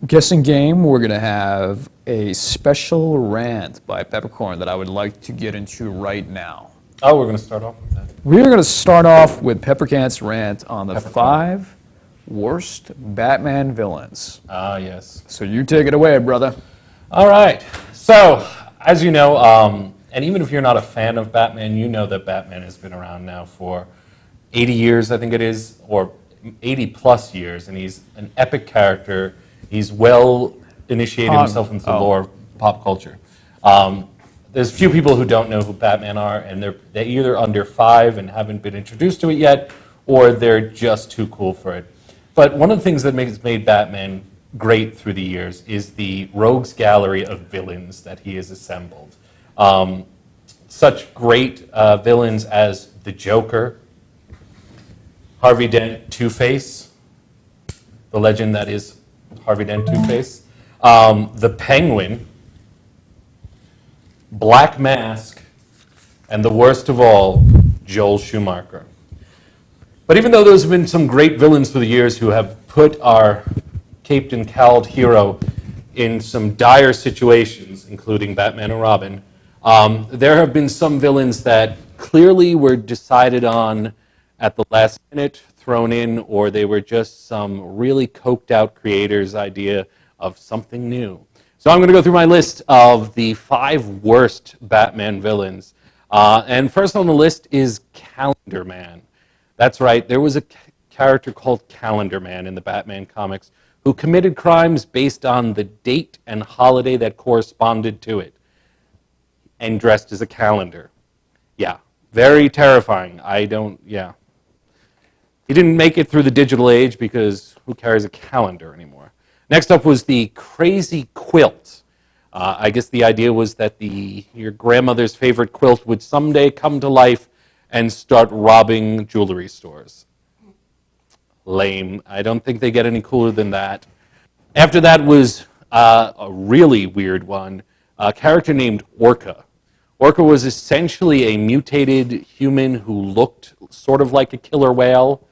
guessing game. We're going to have a special rant by Peppercorn that I would like to get into right now. Oh, we're going to start off with that. We're going to start off with Peppercorn's rant on the 5 worst Batman villains. Ah, yes. So you take it away, brother. All right. So, as you know, and even if you're not a fan of Batman, you know that Batman has been around now for 80 years, I think it is, or 80 plus years, and he's an epic character. He's well initiated himself into the lore of pop culture. There's few people who don't know who Batman are, and they're either under 5 and haven't been introduced to it yet, or they're just too cool for it. But one of the things that has made Batman great through the years is the rogues gallery of villains that he has assembled. Such great villains as the Joker, Harvey Dent, Two-Face, the legend that is Harvey Dent, Two-Face, the Penguin, Black Mask, and the worst of all, Joel Schumacher. But even though there's been some great villains through the years who have put our caped and cowled hero in some dire situations, including Batman and Robin, there have been some villains that clearly were decided on at the last minute, thrown in, or they were just some really coked out creator's idea of something new. So I'm going to go through my list of the 5 worst Batman villains. And first on the list is Calendar Man. That's right, there was a character called Calendar Man in the Batman comics who committed crimes based on the date and holiday that corresponded to it and dressed as a calendar. Yeah, very terrifying. He didn't make it through the digital age because who carries a calendar anymore? Next up was the Crazy Quilt. I guess the idea was that your grandmother's favorite quilt would someday come to life and start robbing jewelry stores. Lame. I don't think they get any cooler than that. After that was a really weird one, a character named Orca. Orca was essentially a mutated human who looked sort of like a killer whale.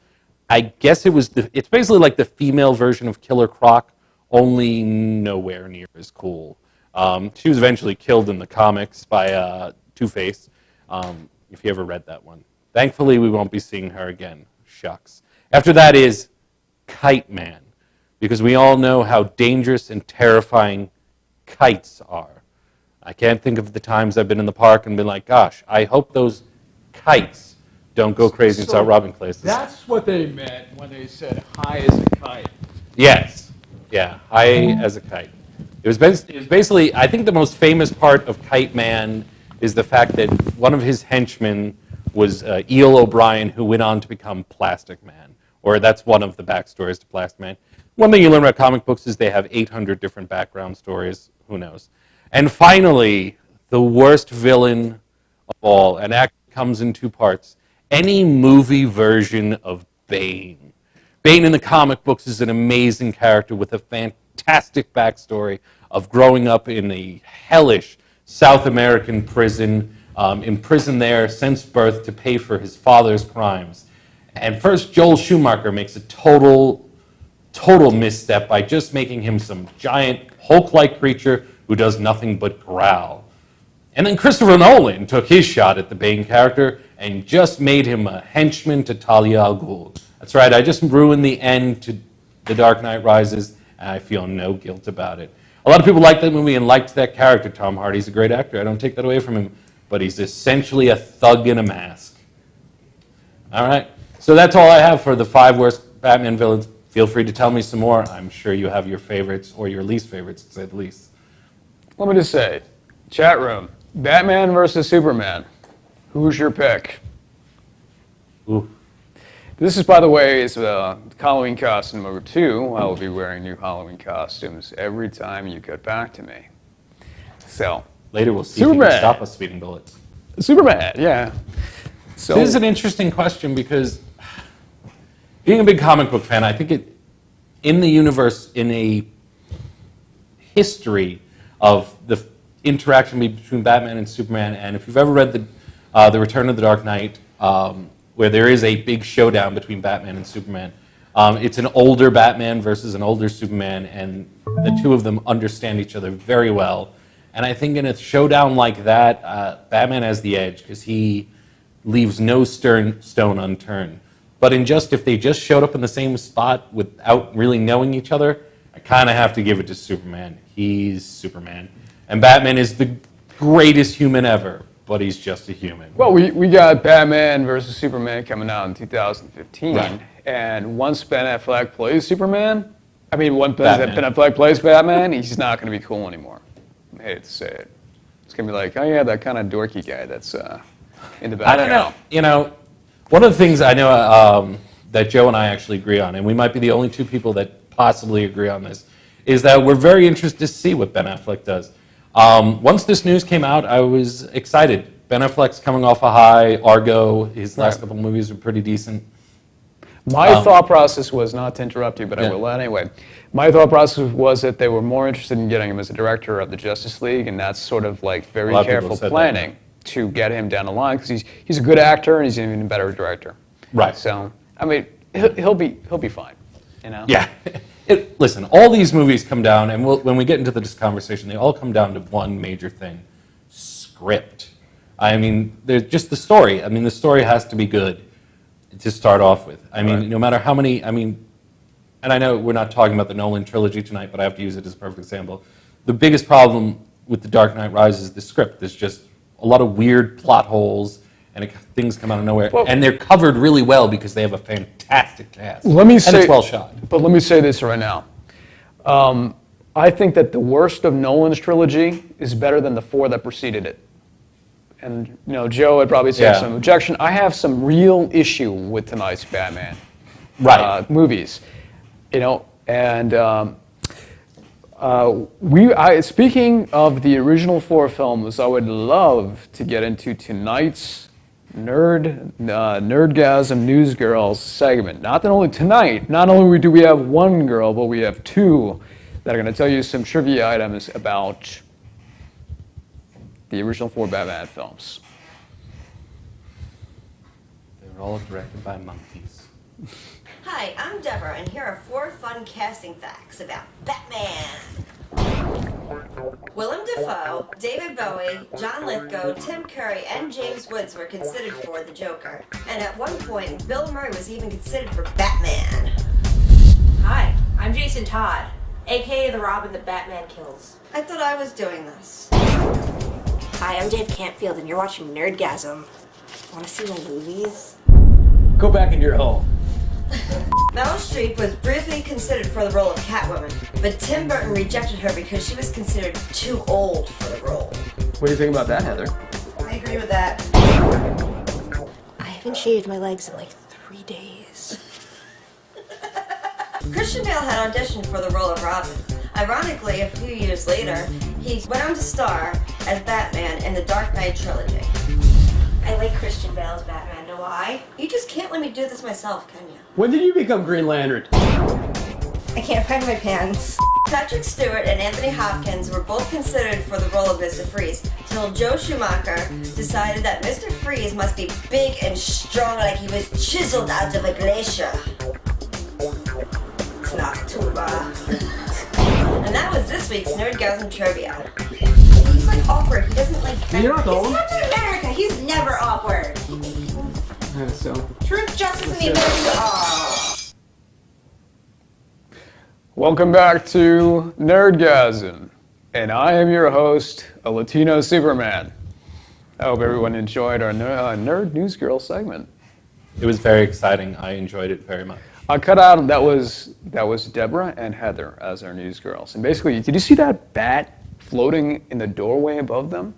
I guess it's basically like the female version of Killer Croc, only nowhere near as cool. She was eventually killed in the comics by Two-Face, if you ever read that one. Thankfully, we won't be seeing her again. Shucks. After that is Kite Man, because we all know how dangerous and terrifying kites are. I can't think of the times I've been in the park and been like, gosh, I hope those kites don't go crazy and start robbing places. That's what they meant when they said high as a kite. Yes. Yeah, high as a kite. It was basically, I think the most famous part of Kite Man is the fact that one of his henchmen was Eel O'Brien, who went on to become Plastic Man. Or that's one of the backstories to Plastic Man. One thing you learn about comic books is they have 800 different background stories. Who knows? And finally, the worst villain of all, and actually comes in two parts. Any movie version of Bane. Bane in the comic books is an amazing character with a fantastic backstory of growing up in a hellish South American prison, imprisoned there since birth to pay for his father's crimes. And first, Joel Schumacher makes a total misstep by just making him some giant Hulk-like creature who does nothing but growl. And then Christopher Nolan took his shot at the Bane character and just made him a henchman to Talia al Ghul. That's right, I just ruined the end to The Dark Knight Rises, and I feel no guilt about it. A lot of people liked that movie and liked that character. Tom Hardy's a great actor. I don't take that away from him, but he's essentially a thug in a mask. All right, so that's all I have for the 5 worst Batman villains. Feel free to tell me some more. I'm sure you have your favorites or your least favorites, to say the least. Let me just say, chat room, Batman versus Superman. Who's your pick? Ooh. This is, by the way, is Halloween costume number 2. I will be wearing new Halloween costumes every time you get back to me. So later we'll see if you can stop us speeding bullets. Superman, yeah. So this is an interesting question because being a big comic book fan, I think in the universe, in a history of the interaction between Batman and Superman, and if you've ever read the Return of the Dark Knight, where there is a big showdown between Batman and Superman, it's an older Batman versus an older Superman, and the two of them understand each other very well. And I think in a showdown like that, Batman has the edge because he leaves no stone unturned. But if they just showed up in the same spot without really knowing each other, I kind of have to give it to Superman. He's Superman. And Batman is the greatest human ever, but he's just a human. Well, we got Batman versus Superman coming out in 2015. Right. And once Ben Affleck plays Superman, once Ben Affleck plays Batman, he's not going to be cool anymore. I hate to say it. It's going to be like, oh yeah, that kind of dorky guy that's in the background. I don't know. One of the things I know that Joe and I actually agree on, and we might be the only two people that possibly agree on this, is that we're very interested to see what Ben Affleck does. Once this news came out, I was excited. Ben Affleck's coming off a high. Argo, his last couple movies were pretty decent. My thought process was, not to interrupt you, but I will anyway. My thought process was that they were more interested in getting him as a director of the Justice League, and that's sort of like very careful planning to get him down the line, because he's a good actor and he's an even better director. Right. So, he'll be fine. You know? Yeah. Listen, all these movies come down, and when we get into this conversation, they all come down to one major thing: script. They're just the story. The story has to be good to start off with. No matter how many, and I know we're not talking about the Nolan trilogy tonight, but I have to use it as a perfect example. The biggest problem with The Dark Knight Rises is the script. There's just a lot of weird plot holes, and things come out of nowhere. And they're covered really well because they have a fantastic cast. And it's well shot. But let me say this right now. I think that the worst of Nolan's trilogy is better than the 4 that preceded it. And Joe would probably say some objection. I have some real issue with tonight's Batman movies. And Speaking of the original 4 films, I would love to get into tonight's Nerdgasm News Girls segment. Not only do we have one girl, but we have 2 that are going to tell you some trivia items about the original 4 Batman films. They're all directed by monkeys. Hi, I'm Deborah, and here are 4 fun casting facts about Batman. Willem Dafoe, David Bowie, John Lithgow, Tim Curry, and James Woods were considered for the Joker. And at one point, Bill Murray was even considered for Batman. Hi, I'm Jason Todd, aka the Robin that Batman kills. I thought I was doing this. Hi, I'm Dave Cantfield, and you're watching Nerdgasm. Want to see my movies? Go back into your hole. Meryl Streep was briefly considered for the role of Catwoman, but Tim Burton rejected her because she was considered too old for the role. What do you think about that, Heather? I agree with that. I haven't shaved my legs in like 3 days. Christian Bale had auditioned for the role of Robin. Ironically, a few years later, he went on to star as Batman in the Dark Knight trilogy. I like Christian Bale as Batman. Know why? You just can't let me do this myself, can you? When did you become Green Lantern? I can't find my pants. Patrick Stewart and Anthony Hopkins were both considered for the role of Mr. Freeze, till Joe Schumacher decided that Mr. Freeze must be big and strong like he was chiseled out of a glacier. It's not a tuba. And that was this week's Nerdgasm Trivia. He's like awkward. He doesn't like... You're not He's Captain America. He's never awkward. So. Truth, justice, and the ability to... Aww. Welcome back to Nerdgasm, and I am your host, a Latino Superman. I hope everyone enjoyed our Nerd News Girl segment. It was very exciting. I enjoyed it very much. I cut out, that was Deborah and Heather as our news girls. And basically, did you see that bat floating in the doorway above them?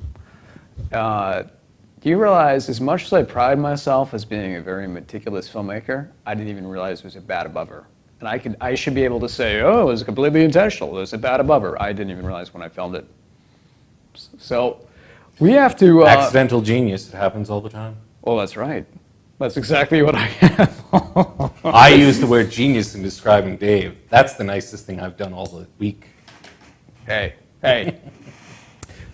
Do you realize, as much as I pride myself as being a very meticulous filmmaker, I didn't even realize there was a bat above her. And I should be able to say, oh, it was completely intentional. There's a bat above her. I didn't even realize when I filmed it. So we have to... Accidental genius. It happens all the time. Well, that's right. That's exactly what I am. I use the word genius in describing Dave. That's the nicest thing I've done all the week. Hey.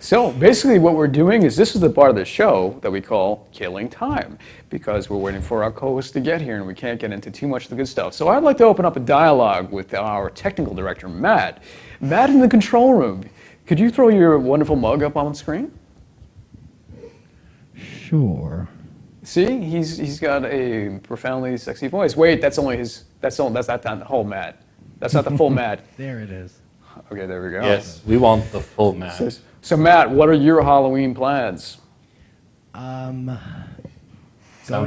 So basically what we're doing is this is the part of the show that we call Killing Time, because we're waiting for our co-host to get here and we can't get into too much of the good stuff. So I'd like to open up a dialogue with our technical director, Matt. Matt in the control room. Could you throw your wonderful mug up on the screen? Sure. See, he's got a profoundly sexy voice. Wait, that's not the whole Matt. That's not the full Matt. There it is. Okay, there we go. Yes, we want the full Matt. So Matt, what are your Halloween plans? Sounds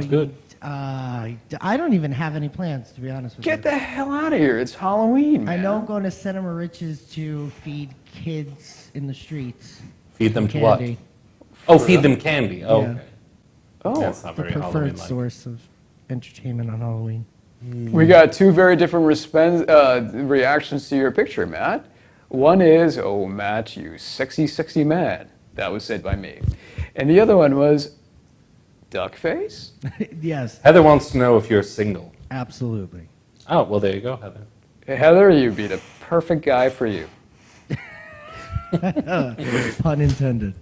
good. I don't even have any plans, to be honest with you. Get the hell out of here. It's Halloween, man. I know I'm going to Cinema Riches to feed kids in the streets. Feed them to candy. what? Oh, feed them candy. Oh, Yeah. okay. Oh, that's not very preferred Halloween-like. source of entertainment on Halloween. We got 2 very different reactions to your picture, Matt. One is, oh, Matt, you sexy, sexy man. That was said by me. And the other one was, duck face? Yes. Heather wants to know if you're single. Absolutely. Oh, well, there you go, Heather. Heather, you'd be the perfect guy for you. Pun intended.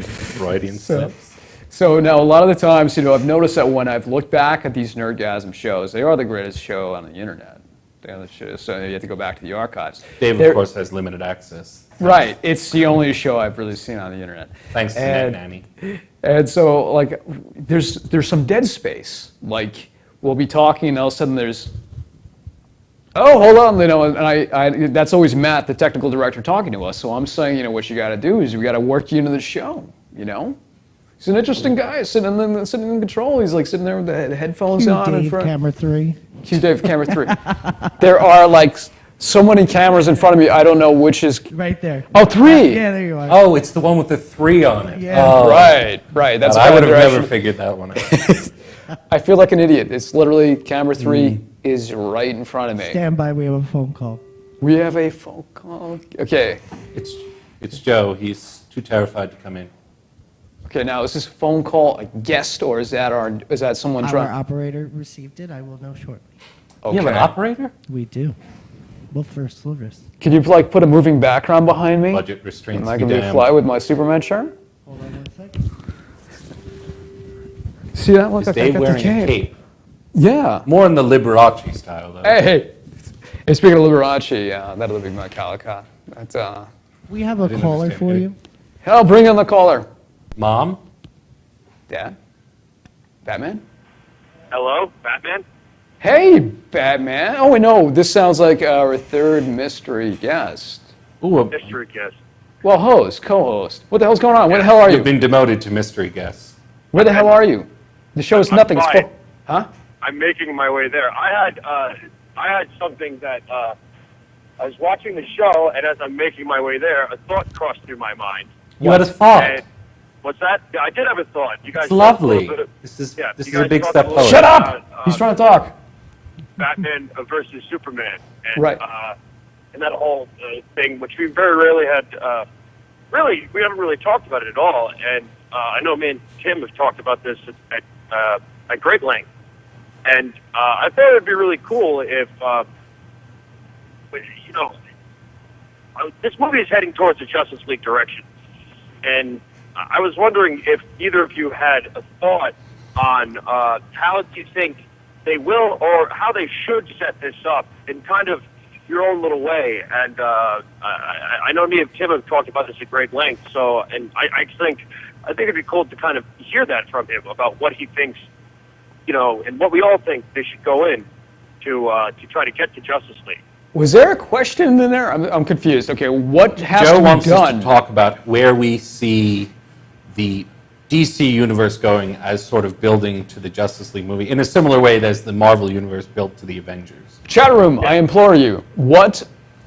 Freudian slips. So now a lot of the times, I've noticed that when I've looked back at these Nerdgasm shows, they are the greatest show on the internet. So you have to go back to the archives. Dave, of course, has limited access. Right. It's the only show I've really seen on the internet. Thanks to Net Nanny. And so, like, there's some dead space. Like, we'll be talking, and all of a sudden there's, oh, hold on, and that's always Matt, the technical director, talking to us. So I'm saying, what you got to do is we got to work you into the show, He's an interesting guy, sitting in control. He's like sitting there with the headphones on Dave, in front. camera 3. Cue Dave, camera 3. There are like so many cameras in front of me. I don't know which is right there. Oh, 3. Yeah, there you are. Oh, it's the one with the 3 on it. Yeah. Oh. Right. That's I would have direction. never figured that one out. I feel like an idiot. It's literally camera 3 is right in front of me. Stand by. We have a phone call. We have a phone call. Okay. It's Joe. He's too terrified to come in. Okay, now is this phone call a guest or is that someone Our trying? operator received it. I will know shortly. Okay. You have an operator? We do. Well, first service. Can you put a moving background behind me? Budget restraints. And I can fly with my Superman shirt. Hold on 1 second. See that? Look, Is I Dave got the wearing a cape? Yeah. More in the Liberace style, though. Hey. Hey, speaking of Liberace, that'll be my calica. That's We have a caller for you. Hell, bring in the caller. Mom? Dad? Batman? Hello, Batman? Hey, Batman. Oh, no, this sounds like our third mystery guest. Ooh, Mystery guest. Well, co-host. What the hell's going on? Where the hell are you? You've been demoted to mystery guest. Where the hell are you? The show's nothing. It's fine. huh? I'm making my way there. I had something that I was watching the show, and as I'm making my way there, a thought crossed through my mind. You had a thought. And what's that? Yeah, I did have a thought. You guys It's lovely. talked a little bit This is you a guys big talked step a little forward. bit Shut up! about, He's trying to talk. Batman versus Superman. And, Right. And that whole thing, which we very rarely had. We haven't really talked about it at all. And I know me and Tim have talked about this at great length. And I thought it would be really cool if, this movie is heading towards the Justice League direction. And I was wondering if either of you had a thought on how do you think they will or how they should set this up in kind of your own little way. And I know me and Tim have talked about this at great length. So, and I think it'd be cool to kind of hear that from him about what he thinks, and what we all think they should go in to try to get to Justice League. Was there a question in there? I'm confused. Okay, what has Joe to wants be us done? to talk about where we see the DC universe going as sort of building to the Justice League movie in a similar way as the Marvel universe built to the Avengers. Chat room, I implore you, what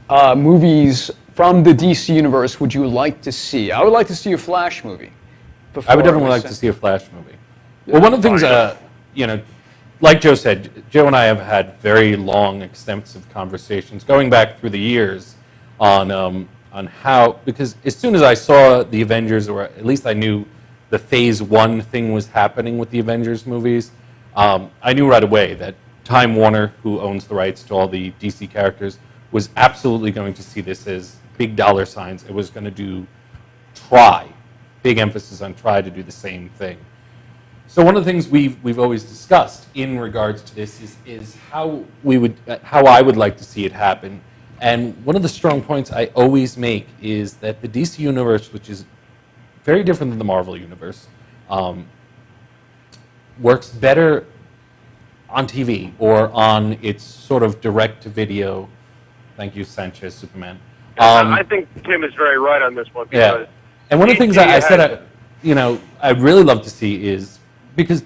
movies from the DC universe would you like to see? I would like to see a Flash movie. I would definitely like to see a Flash movie. Well, one of the things, like Joe said, Joe and I have had very long, extensive conversations going back through the years on how, because as soon as I saw the Avengers, or at least I knew the Phase 1 thing was happening with the Avengers movies, I knew right away that Time Warner, who owns the rights to all the DC characters, was absolutely going to see this as big dollar signs. It was going to big emphasis on try to do the same thing. So one of the things we've always discussed in regards to this is how I would like to see it happen. And one of the strong points I always make is that the DC universe, which is very different than the Marvel universe, works better on TV or on its sort of direct-to-video. Thank you, Sanchez Superman. I think Tim is very right on this one. Because and one of the things I said, I'd really love to see is, because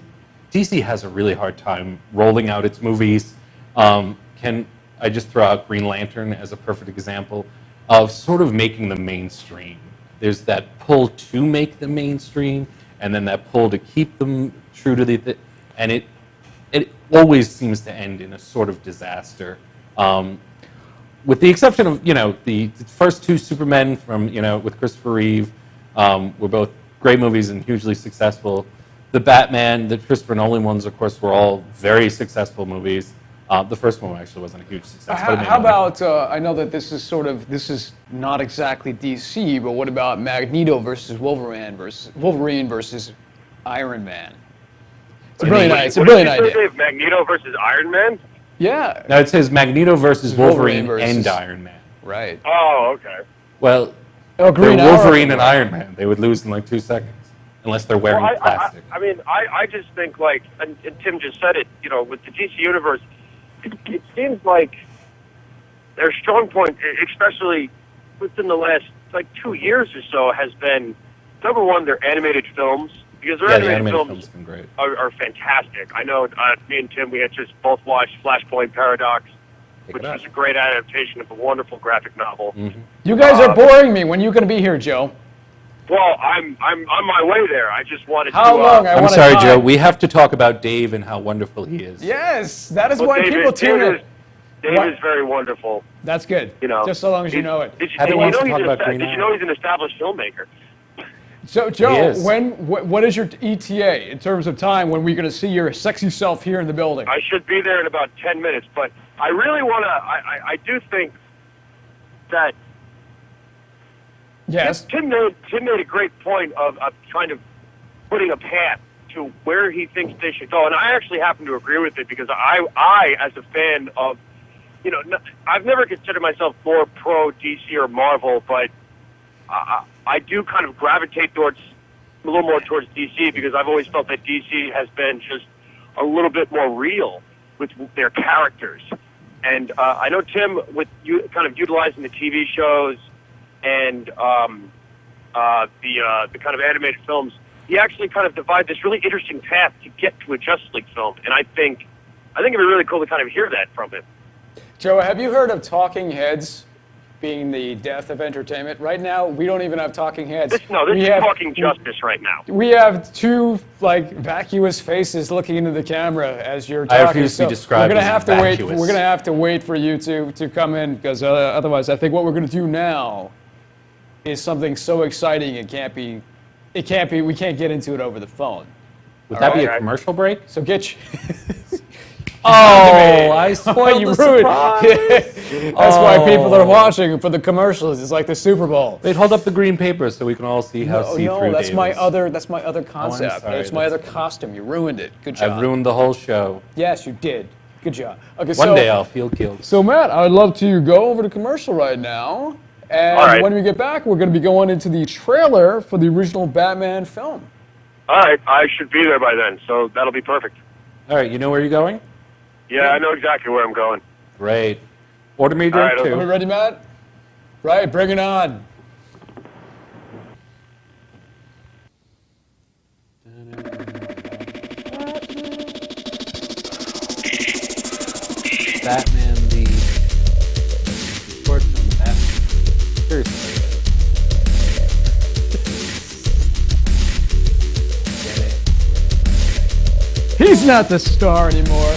DC has a really hard time rolling out its movies. Can I just throw out Green Lantern as a perfect example of sort of making them mainstream? There's that pull to make them mainstream, and then that pull to keep them true to and it always seems to end in a sort of disaster. With the exception of, the first two Supermen from, with Christopher Reeve, were both great movies and hugely successful. The Batman, the Christopher Nolan ones, of course, were all very successful movies. The first one actually wasn't a huge success. How about, I know that this is not exactly DC, but what about Magneto versus Wolverine versus Iron Man? It's a brilliant idea. It's a brilliant idea. Magneto versus Iron Man? Yeah. No, it says Magneto versus Wolverine and Iron Man. Right. Oh, okay. Well, Green they're Wolverine and Iron Man. They would lose in like 2 seconds, unless they're wearing plastic. I just think, and Tim just said it, with the DC Universe, it seems like their strong point, especially within the last, 2 years or so, has been, number one, their animated films. Because their animated films have been great. Are fantastic. I know me and Tim, we had just both watched Flashpoint Paradox, which was a great adaptation of a wonderful graphic novel. Mm-hmm. You guys are boring me. When are you going to be here, Joe? Well, I'm on my way there. I just wanted How to... long? I'm sorry, Joe. We have to talk about Dave and how wonderful he is. Yes, that is why people tune in. Dave is very wonderful. That's good. You know, just so long as you know it. Did you know he's an established filmmaker? So, Joe, what is your ETA in terms of time when we're going to see your sexy self here in the building? I should be there in about 10 minutes, but I really want to. I do think that. Yes. Tim made a great point of kind of putting a path to where he thinks they should go, and I actually happen to agree with it because I as a fan of, I've never considered myself more pro DC or Marvel, but I do kind of gravitate a little more towards DC because I've always felt that DC has been just a little bit more real with their characters, and I know Tim with you kind of utilizing the TV shows and the kind of animated films. He actually kind of divided this really interesting path to get to a Justice League film, and I think it'd be really cool to kind of hear that from him. Joe, have you heard of talking heads being the death of entertainment? Right now, we don't even have talking heads. This is talking justice right now. We have two vacuous faces looking into the camera as you're talking. I refuse to be described as vacuous. We're gonna have to wait for you to come in because otherwise, I think what we're gonna do now is something so exciting we can't get into it over the phone. Would that be a commercial break? So get you. I spoiled the surprise. That's why people are watching for the commercials. It's like the Super Bowl. They'd hold up the green paper so we can all see how see-through that's Dave my is. other concept. sorry, It's my other costume. You ruined it. Good job. I've ruined the whole show. Yes, you did. Good job. Okay, One day I'll feel killed. So Matt, I'd love to go over to commercial right now. And all right. When we get back, we're going to be going into the trailer for the original Batman film. All right, I should be there by then, so that'll be perfect. All right, you know where you're going? Yeah, I know exactly where I'm going. Great. Order me a drink, too. Are we ready, Matt? Right, bring it on. Batman the short film Batman. Seriously. He's not the star anymore.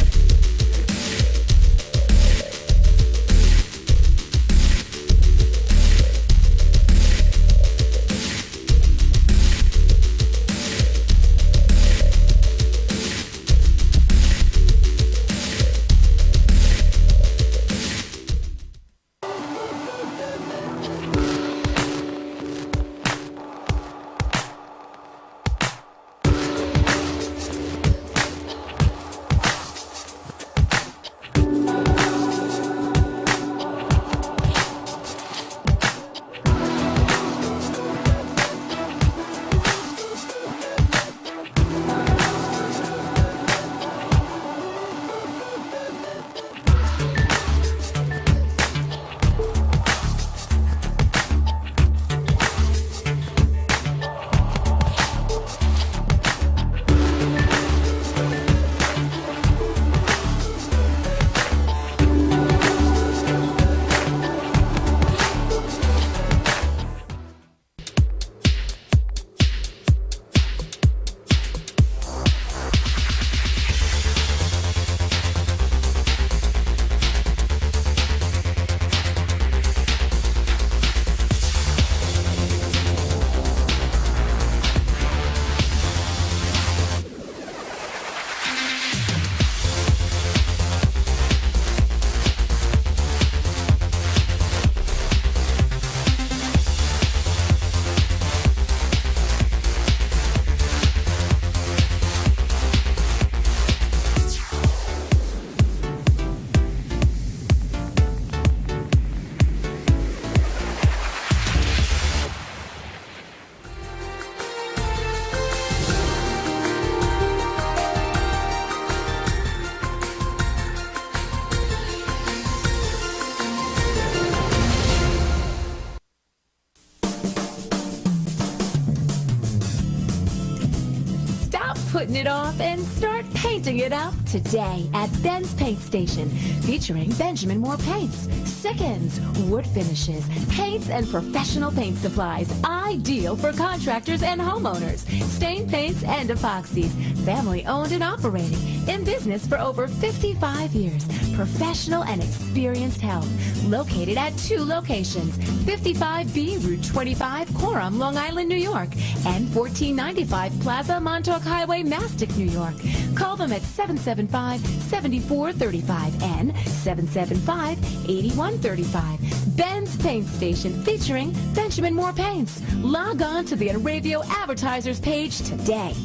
written it off and start painting it up today at Ben's Paint Station, featuring Benjamin Moore Paints, Sickens, wood finishes, paints, and professional paint supplies, ideal for contractors and homeowners, stain paints and epoxies, family owned and operating, in business for over 55 years, professional and experienced help, located at 2 locations, 55B Route 25, Coram, Long Island, New York, and 1495 Plaza Montauk Highway, Mastic, New York. Call them at 775-7435 and 775-8135. Ben's Paint Station, featuring Benjamin Moore Paints. Log on to the Enravio advertisers page today.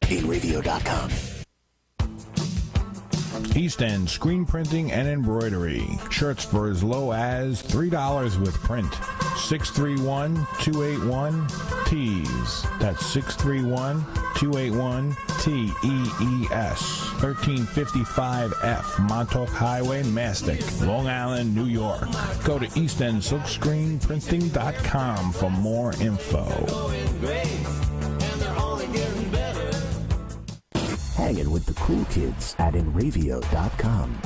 Enravio.com. East End Screen Printing and Embroidery. Shirts for as low as $3 with print. 631-281-TEES. That's 631-281-TEES. 1355F Montauk Highway, Mastic, Long Island, New York. Go to eastendsilkscreenprinting.com for more info. Hanging with the cool kids at Enravio.com.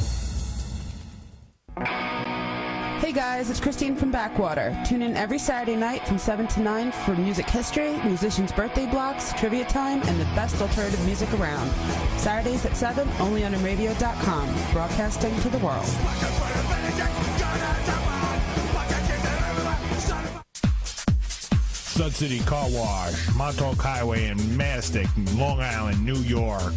Hey guys, it's Christine from Backwater. Tune in every Saturday night from 7 to 9 for music history, musicians' birthday blocks, trivia time, and the best alternative music around. Saturdays at 7, only on Enravio.com, broadcasting to the world. Sud City Car Wash, Montauk Highway in Mastic, Long Island, New York.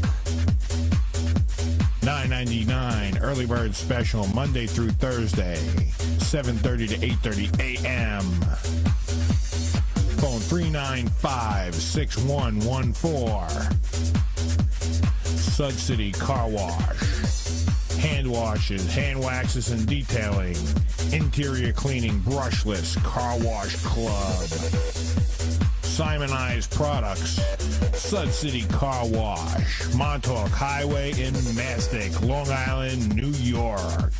$9.99 early bird special Monday through Thursday, 7:30 to 8:30 a.m. Phone 395-6114. Sud City Car Wash. Hand washes, hand waxes, and detailing. Interior cleaning, brushless, car wash club. Simonized products. Sud City Car Wash. Montauk Highway in Mastic, Long Island, New York.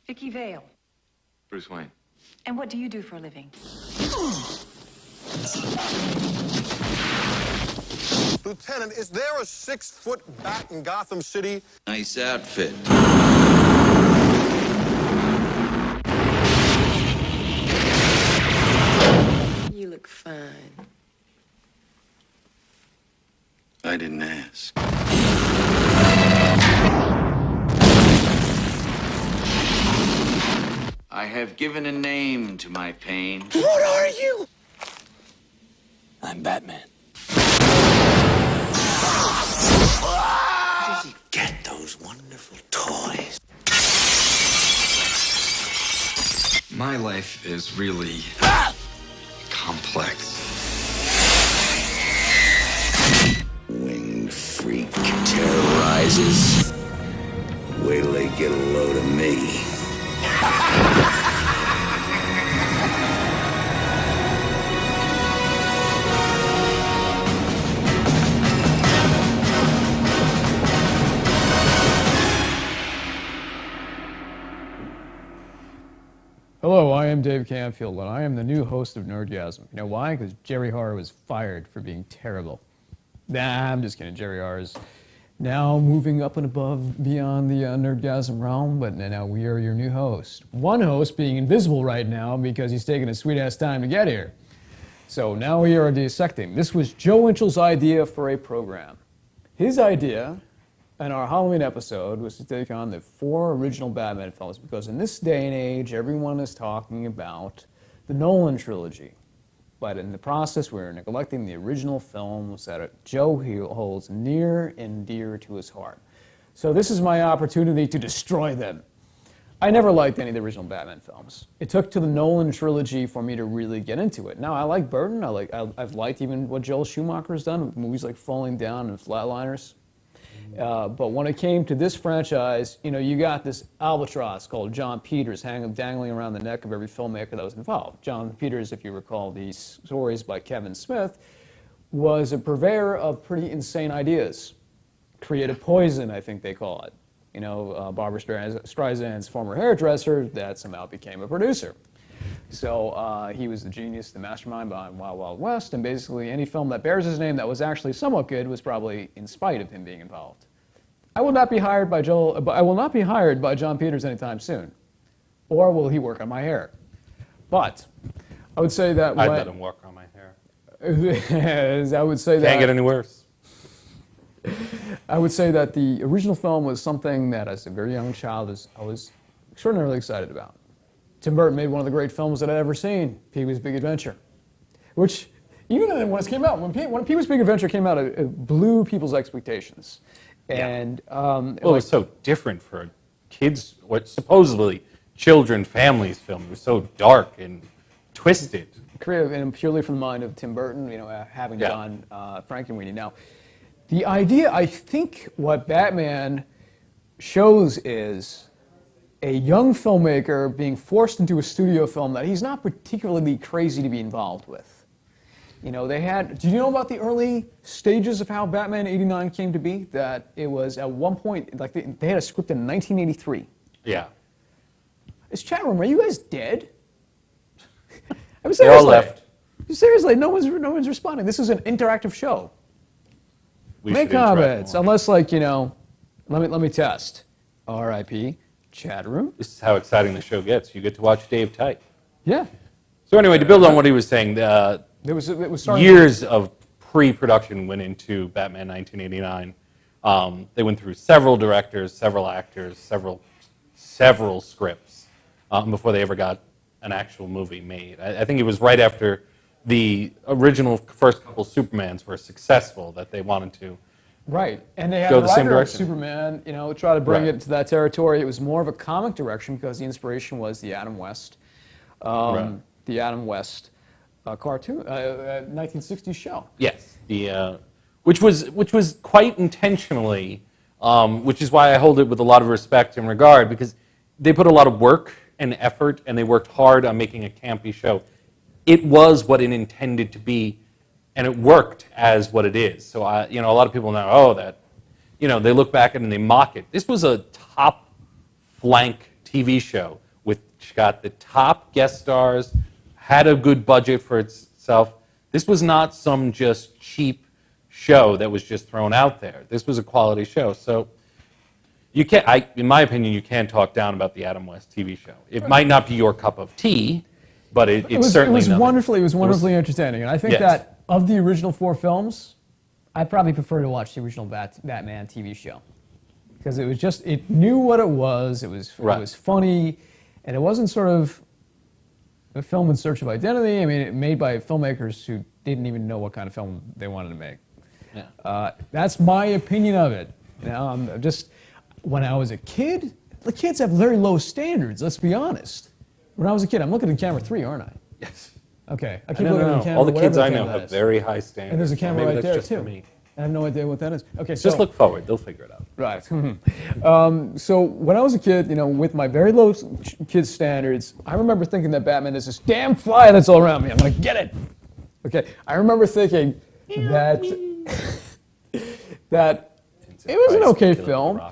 Vicky Vale. Bruce Wayne. And what do you do for a living? Lieutenant, is there a 6-foot bat in Gotham City? Nice outfit. You look fine. I didn't ask. I have given a name to my pain. What are you? I'm Batman. Where did you get those wonderful toys? My life is really complex. Winged freak terrorizes. Wait till they get a load of me. Hello, I am Dave Canfield, and I am the new host of Nerdgasm. You know why? Because Jerry Horror was fired for being terrible. Nah, I'm just kidding. Jerry Horror is Now moving up and above beyond the Nerdgasm realm, but now we are your new host. One host being invisible right now because he's taking a sweet-ass time to get here. So now we are dissecting. This was Joe Winchell's idea for a program. His idea in our Halloween episode was to take on the 4 original Batman films because in this day and age, everyone is talking about the Nolan trilogy. But in the process, we're neglecting the original films that Joe holds near and dear to his heart. So this is my opportunity to destroy them. I never liked any of the original Batman films. It took to the Nolan trilogy for me to really get into it. Now, I like Burton. I've liked even what Joel Schumacher's done with movies like Falling Down and Flatliners. But when it came to this franchise, you got this albatross called John Peters dangling around the neck of every filmmaker that was involved. John Peters, if you recall these stories by Kevin Smith, was a purveyor of pretty insane ideas. Creative poison, I think they call it. Barbra Streisand's former hairdresser that somehow became a producer. So he was the genius, the mastermind behind Wild Wild West, and basically any film that bears his name that was actually somewhat good was probably in spite of him being involved. I will not be hired by John Peters anytime soon, or will he work on my hair? But I would say that I'd let him work on my hair. I would say that can't get any worse. I would say that the original film was something that, as a very young child, I was extraordinarily excited about. Tim Burton made one of the great films that I'd ever seen, Pee-wee's Big Adventure, which, even when it came out, when Pee-wee's Big Adventure came out, it blew people's expectations. And it was so different for kids, what supposedly children, families film. It was so dark and twisted. Creative and purely from the mind of Tim Burton, having done Frankenweenie. Now, the idea, I think what Batman shows is a young filmmaker being forced into a studio film that he's not particularly crazy to be involved with. Do you know about the early stages of how Batman '89 came to be? That it was at one point, they had a script in 1983. Yeah. This chat room, are you guys dead? I mean, they all left. Seriously, no one's responding. This is an interactive show. Make comments, unless let me test. R.I.P. Chat room. This is how exciting the show gets. You get to watch Dave type. Yeah. So anyway, to build on what he was saying, it was years of pre-production went into Batman 1989. They went through several directors, several actors, several scripts before they ever got an actual movie made. I think it was right after the original first couple Supermans were successful that they wanted to Right, and they had go a the same writer of direction. Superman, try to bring it to that territory. It was more of a comic direction because the inspiration was the Adam West, cartoon, 1960s show. Yes, which was quite intentionally, which is why I hold it with a lot of respect and regard, because they put a lot of work and effort, and they worked hard on making a campy show. It was what it intended to be, and it worked as what it is. So a lot of people now, they look back at it and they mock it. This was a top flank TV show which got the top guest stars, had a good budget for itself. This was not some just cheap show that was just thrown out there. This was a quality show. So you can't, in my opinion, you can't talk down about the Adam West TV show. It might not be your cup of tea, but it's certainly It was wonderfully entertaining, and I think that of the original 4 films, I probably prefer to watch the original Batman TV show because it knew what it was. It was funny, and it wasn't sort of a film in search of identity. I mean, it made by filmmakers who didn't even know what kind of film they wanted to make. Yeah. That's my opinion of it. Now, when I was a kid, the kids have very low standards. Let's be honest. When I was a kid, I'm looking at camera 3, aren't I? Yes. Okay, I keep looking at the camera. All the kids I whatever know camera that have is. very high standards. And there's a camera Maybe right that's there just too. for me. I have no idea what that is. Okay, so Just look forward; they'll figure it out. Right. So when I was a kid, with my very low kid standards, I remember thinking that Batman is this damn fly that's all around me. I'm gonna get it. Okay. I remember thinking that it was an okay film.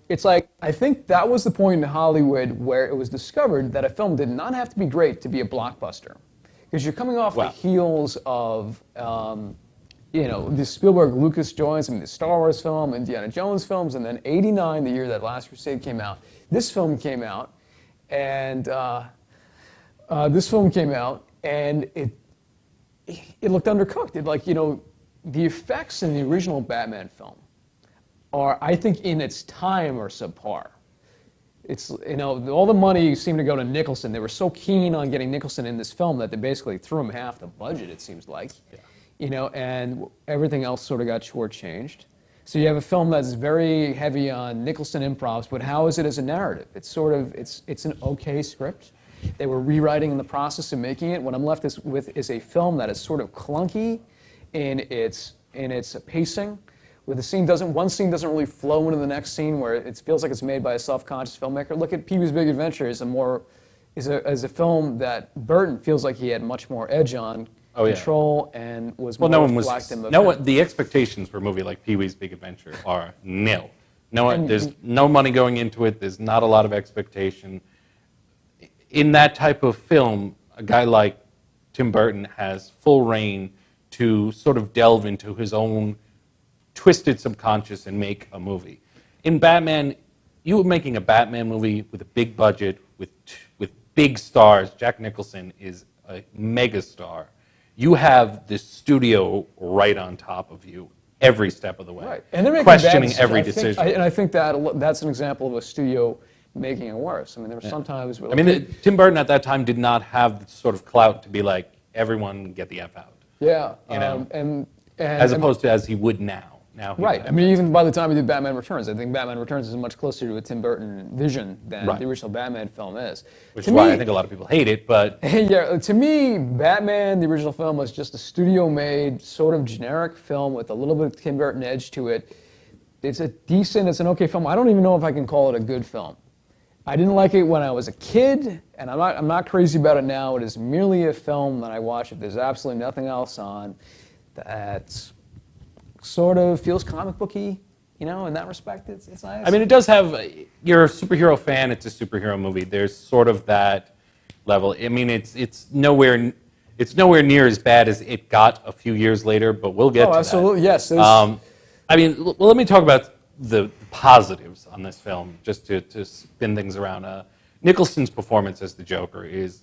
It's like, I think that was the point in Hollywood where it was discovered that a film did not have to be great to be a blockbuster. Because you're coming off the heels of the Spielberg Lucas joints, the Star Wars film, Indiana Jones films, and then '89, the year that Last Crusade came out, this film came out, and it looked undercooked. The effects in the original Batman film are, I think, in its time, are subpar. It's, all the money seemed to go to Nicholson. They were so keen on getting Nicholson in this film that they basically threw him half the budget, it seems like. Yeah. And everything else sort of got shortchanged. So you have a film that's very heavy on Nicholson improvs, but how is it as a narrative? It's an okay script. They were rewriting in the process of making it. What I'm left with is a film that is sort of clunky in its pacing. Where one scene doesn't really flow into the next scene, where it feels like it's made by a self-conscious filmmaker. Look at Pee-wee's Big Adventure as a film that Burton feels like he had much more edge on, control, and was more black than the expectations for a movie like Pee-wee's Big Adventure are nil. There's no money going into it. There's not a lot of expectation. In that type of film, a guy like Tim Burton has full reign to sort of delve into his own twisted subconscious and make a movie. In Batman, you were making a Batman movie with a big budget, with big stars. Jack Nicholson is a mega star. You have this studio right on top of you every step of the way, right. And they're making questioning every decision. I think that's an example of a studio making it worse. There were some times where... Tim Burton at that time did not have the sort of clout to be like, everyone get the F out. Yeah. As opposed to as he would now. Right. Even by the time he did Batman Returns, I think Batman Returns is much closer to a Tim Burton vision than the original Batman film is. Which is why I think a lot of people hate it, but... Yeah, to me, Batman, the original film, was just a studio-made, sort of generic film with a little bit of Tim Burton edge to it. It's an okay film. I don't even know if I can call it a good film. I didn't like it when I was a kid, and I'm not crazy about it now. It is merely a film that I watch if there's absolutely nothing else on that sort of feels comic booky, in that respect. It's nice. It does have, you're a superhero fan, it's a superhero movie. There's sort of that level. It's nowhere near as bad as it got a few years later, but we'll get to absolutely, that. Yes. Let me talk about the positives on this film, just to spin things around. Nicholson's performance as the Joker is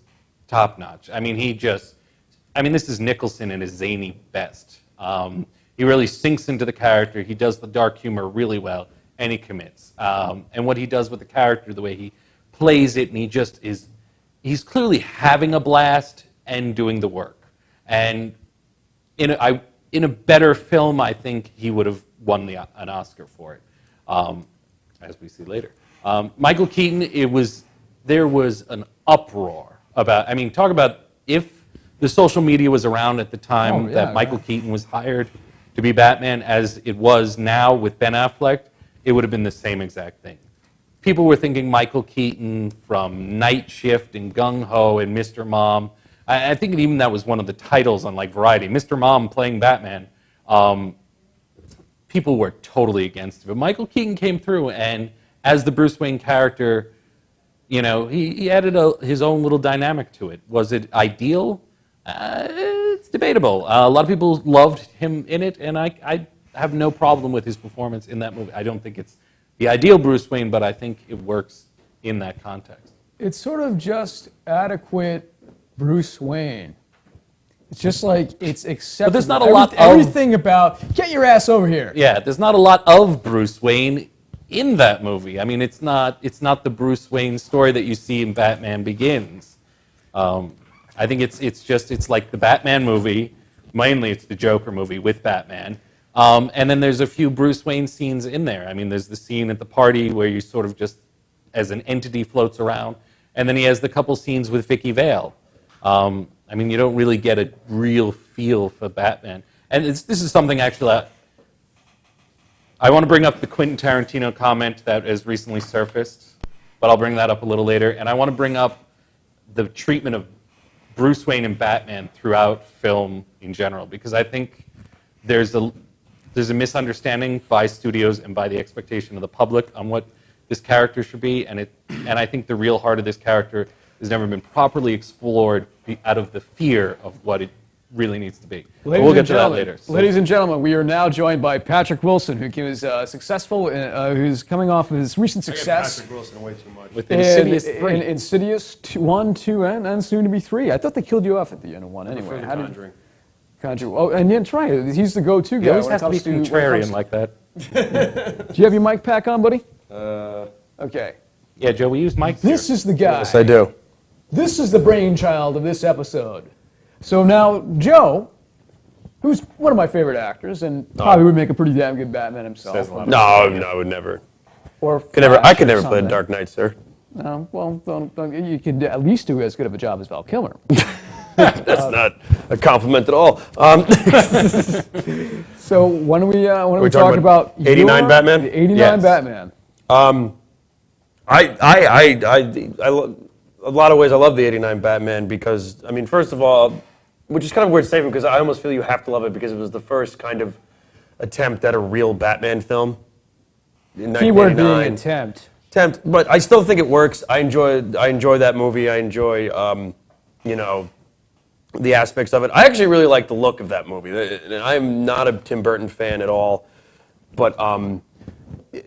top-notch. This is Nicholson at his zany best. He really sinks into the character. He does the dark humor really well, and he commits. And what he does with the character, the way he plays it, and he's clearly having a blast and doing the work. And in a better film, I think he would have won an Oscar for it, as we see later. Michael Keaton, there was an uproar about, talk about if the social media was around at the time that Michael Keaton was hired to be Batman as it was now with Ben Affleck, it would have been the same exact thing. People were thinking Michael Keaton from Night Shift and Gung Ho and Mr. Mom. I think even that was one of the titles on Variety, Mr. Mom playing Batman. People were totally against it. But Michael Keaton came through, and as the Bruce Wayne character, he added his own little dynamic to it. Was it ideal? It's debatable. A lot of people loved him in it, and I have no problem with his performance in that movie. I don't think it's the ideal Bruce Wayne, but I think it works in that context. It's sort of just adequate Bruce Wayne. It's just it's acceptable. But there's not a lot everything about, get your ass over here. Yeah, there's not a lot of Bruce Wayne in that movie. It's not the Bruce Wayne story that you see in Batman Begins. I think it's like the Batman movie. Mainly, it's the Joker movie with Batman. And then there's a few Bruce Wayne scenes in there. There's the scene at the party where you sort of just, as an entity, floats around. And then he has the couple scenes with Vicky Vale. You don't really get a real feel for Batman. And this is something, actually, I want to bring up the Quentin Tarantino comment that has recently surfaced, but I'll bring that up a little later. And I want to bring up the treatment of Bruce Wayne and Batman throughout film in general, because I think there's a misunderstanding by studios and by the expectation of the public on what this character should be, and I think the real heart of this character has never been properly explored out of the fear of what it really needs to be. But we'll get to that later. So. Ladies and gentlemen, we are now joined by Patrick Wilson, who was successful, who's coming off of his recent success. Patrick Wilson way too much. With Insidious 3. In Insidious 1, 2, and soon to be 3. I thought they killed you off at the end of 1 anyway. How did Conjuring. Oh, and yeah, that's right. He's the go-to guy. He always when has it to be comes contrarian like that. Do you have your mic pack on, buddy? Okay. Yeah, Joe, we use mics This here. is the guy. Yes, I do. This is the brainchild of this episode. So now, Joe, who's one of my favorite actors, and probably would make a pretty damn good Batman himself. No, I would never. Or I could never play the Dark Knight, sir. No, well, don't, you could at least do as good of a job as Val Kilmer. That's not a compliment at all. So when we we talk talking about 89 Batman? The 89 Yes. Batman. A lot of ways I love the 89 Batman because, I mean, first of all, which is kind of a weird statement because I almost feel you have to love it because it was the first kind of attempt at a real Batman film. In Keyword 1989. being attempt. But I still think it works. I enjoy that movie. I enjoy, the aspects of it. I actually really like the look of that movie. I'm not a Tim Burton fan at all, but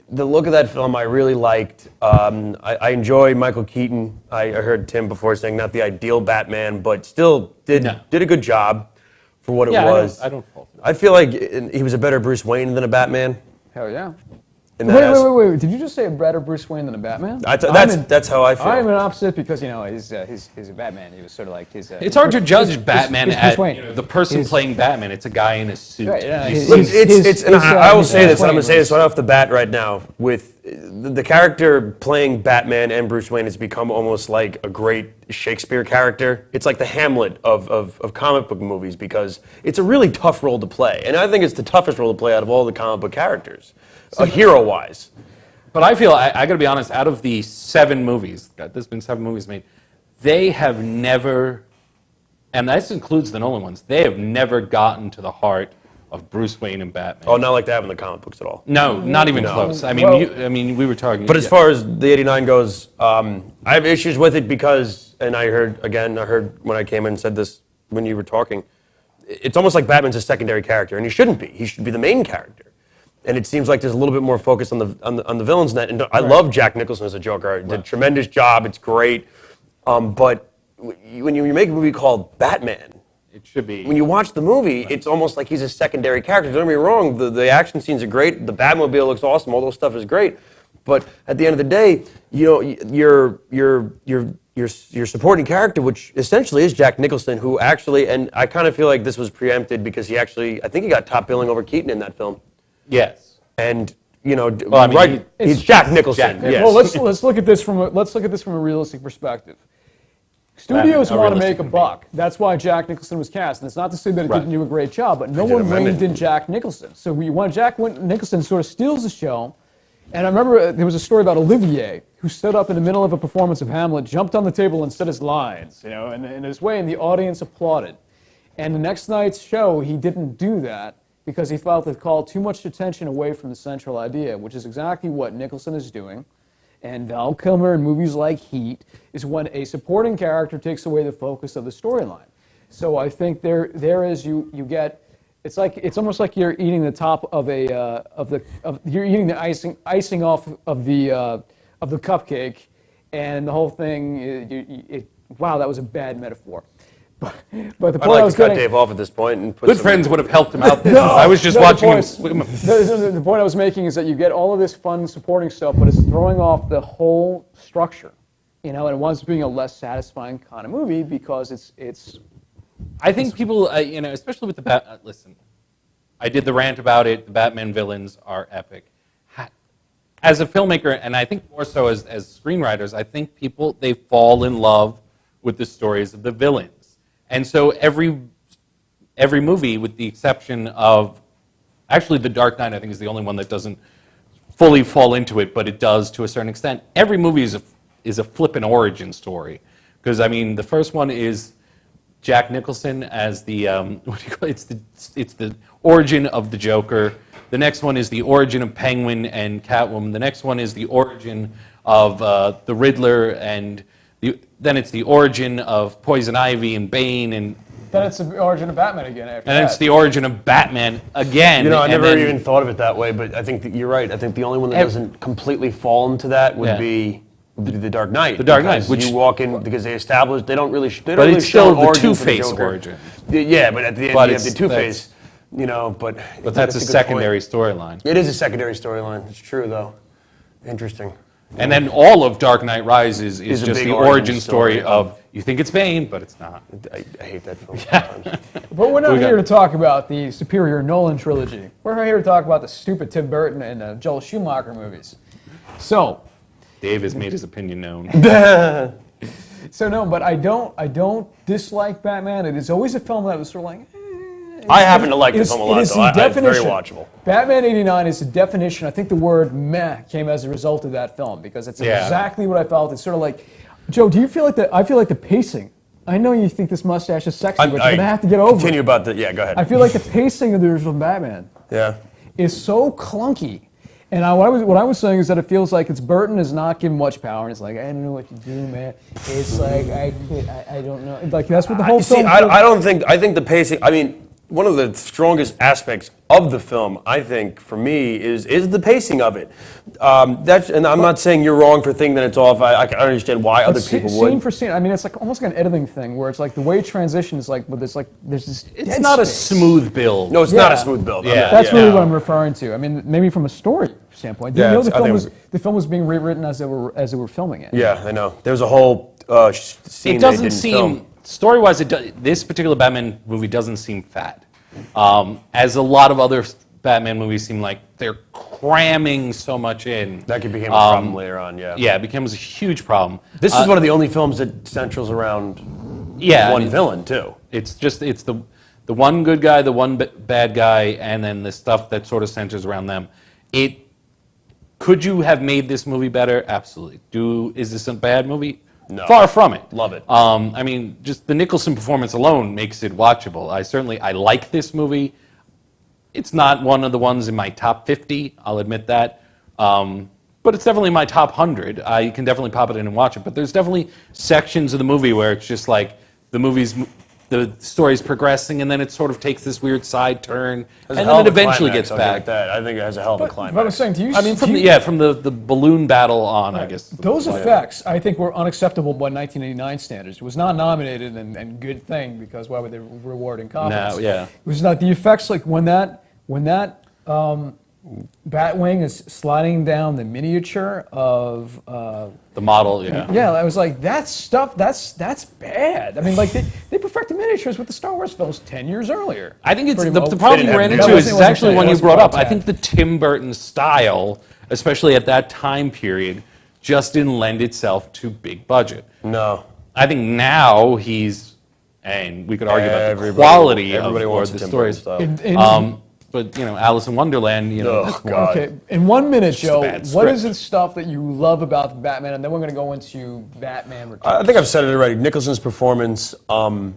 the look of that film I really liked. I enjoy Michael Keaton. I heard Tim before saying not the ideal Batman, but still did a good job for what it was. I don't fault him. I feel like he was a better Bruce Wayne than a Batman. Hell yeah. Wait. Did you just say a better Bruce Wayne than a Batman? That's how I feel. I'm an opposite because, he's a Batman. He was sort of like his... It's hard to judge Batman his at Bruce Wayne. the person playing Batman. It's a guy in a suit. Right, yeah, I will say this, and I'm going to say this right off the bat right now. With the character playing Batman and Bruce Wayne has become almost like a great Shakespeare character. It's like the Hamlet of comic book movies because it's a really tough role to play. And I think it's the toughest role to play out of all the comic book characters. Hero-wise. But I feel, I got to be honest, out of the 7 movies, there's been 7 movies made, they have never, and this includes the Nolan ones, they have never gotten to the heart of Bruce Wayne and Batman. Oh, not like they have in the comic books at all. No, not even close. I mean, we were talking. But as far as the 89 goes, I have issues with it because, and I heard when I came in and said this when you were talking, it's almost like Batman's a secondary character, and he shouldn't be. He should be the main character. And it seems like there's a little bit more focus on the villains in that. And I love Jack Nicholson as a Joker. He did a tremendous job. It's great. But when you make a movie called Batman, it should be. When you watch the movie, it's almost like he's a secondary character. Don't get me wrong. The action scenes are great. The Batmobile looks awesome. All those stuff is great. But at the end of the day, your supporting character, which essentially is Jack Nicholson, who actually, and I kind of feel like this was preempted because I think he got top billing over Keaton in that film. Yes. And it's Jack Nicholson. Yes. Well, let's look at this from a realistic perspective. Studios want to make a buck. That's why Jack Nicholson was cast. And it's not to say that it didn't do a great job, but no one reined in Jack Nicholson. So Jack Nicholson sort of steals the show. And I remember there was a story about Olivier, who stood up in the middle of a performance of Hamlet, jumped on the table and said his lines, and in his way, and the audience applauded. And the next night's show, he didn't do that, because he felt it called too much attention away from the central idea, which is exactly what Nicholson is doing. And Val Kilmer in movies like Heat is when a supporting character takes away the focus of the storyline. So I think there is you get, it's almost like you're eating the top of you're eating the icing off of the cupcake, and the whole thing. Wow, that was a bad metaphor. But the point I was cut Dave off at this point and put Good friends would have helped him out. No, I was just watching him swim. The point I was making is that you get all of this fun supporting stuff, but it's throwing off the whole structure, and it winds up being a less satisfying kind of movie because it's. I think people, especially with the listen, I did the rant about it. The Batman villains are epic. As a filmmaker, and I think more so as screenwriters, I think people, they fall in love with the stories of the villains. And so every movie, with the exception of, actually The Dark Knight, I think is the only one that doesn't fully fall into it, but it does to a certain extent. Every movie is a flippin' origin story. Because, I mean, the first one is Jack Nicholson as the, it's the origin of the Joker. The next one is the origin of Penguin and Catwoman. The next one is the origin of the Riddler, and then it's the origin of Poison Ivy and Bane, and Then it's the origin of Batman again after And that. it's the origin of Batman again. You know, I and never then- even thought of it that way, but I think that you're right. I think the only one that doesn't completely fall into that would be the Dark Knight. The Dark Knight, because which you walk in because they established they don't really But really it's show still an the origin for the Two-Face Joker. origin. Yeah, but at the end But you have the it's- Two-Face. You know, but that's a good secondary point. storyline. It is a secondary storyline. It's true though. Interesting. And then all of Dark Knight Rises is a just big the origin story of you think it's Bane, but it's not. I hate that film sometimes. But we're not We got- here to talk about the superior Nolan trilogy. We're here to talk about the stupid Tim Burton and Joel Schumacher movies. So, Dave has made his opinion known. so no, but I don't dislike Batman. It is always a film that was sort of like. I happen to like the It's- film a it lot, is though. the It's very definition. watchable. Batman '89 is the definition. I think the word "meh" came as a result of that film because it's Yeah. exactly what I felt. It's sort of like, Joe, do you feel like I feel like the pacing. I know you think this mustache is sexy, but you're gonna have to get over Continue it. about the yeah. Go ahead. I feel like the pacing of the original Batman yeah. is so clunky. And what I was saying is that it feels like Burton is not given much power, and it's like I don't know what to do, man. It's like I don't know. Like that's what the whole See, film. I don't think. I think the pacing. I mean, one of the strongest aspects of the film, I think, for me, is the pacing of it. And I'm not saying you're wrong for thinking that it's off. I can understand why other people would. Scene for scene, I mean, it's like almost like an editing thing where it's like the way it transitions, like, but there's this. It's dead not a space. smooth build. No, it's not a smooth build. Yeah. That's really what I'm referring to. I mean, maybe from a story standpoint. Yeah, You know, I think the film was being rewritten as they were filming it. Yeah, I know. There's a whole scene. It they doesn't didn't seem film. story-wise. This particular Batman movie doesn't seem fat, as a lot of other Batman movies seem like they're cramming so much in. That became a problem later on. Yeah. Yeah, it becomes a huge problem. This is one of the only films that centrals around one villain too. It's the one good guy, the one bad guy, and then the stuff that sort of centers around them. Could you have made this movie better? Absolutely. Is this a bad movie? No. Far from it. Love it. I mean, just the Nicholson performance alone makes it watchable. I like this movie. It's not one of the ones in my top 50, I'll admit that. But it's definitely my top 100. I can definitely pop it in and watch it. But there's definitely sections of the movie where it's just like the story's progressing, and then it sort of takes this weird side turn, and then it eventually gets back. I think it has a hell of a climax. But I was saying, do you? I mean, from the balloon battle on, I guess. Those effects, I think, were unacceptable by 1989 standards. It was not nominated and good thing because why would they reward incompetence? No, yeah. It was not the effects like when that Batwing is sliding down the miniature of the model. Yeah. Yeah, I was like, that stuff. That's bad. I mean, like they perfected miniatures with the Star Wars films 10 years earlier. I think it's Pretty the well. problem you ran That into wasn't is actually one you wasn't brought up. I bad. think the Tim Burton style, especially at that time period, just didn't lend itself to big budget. No. I think now and we could argue about the Everybody- quality everybody of wants the a Tim stories. Burton style. But Alice in Wonderland, Oh, God. Okay, in 1 minute, Joe, bad what script. is the stuff that you love about Batman? And then we're going to go into Batman Returns. I think I've said it already. Nicholson's performance. I like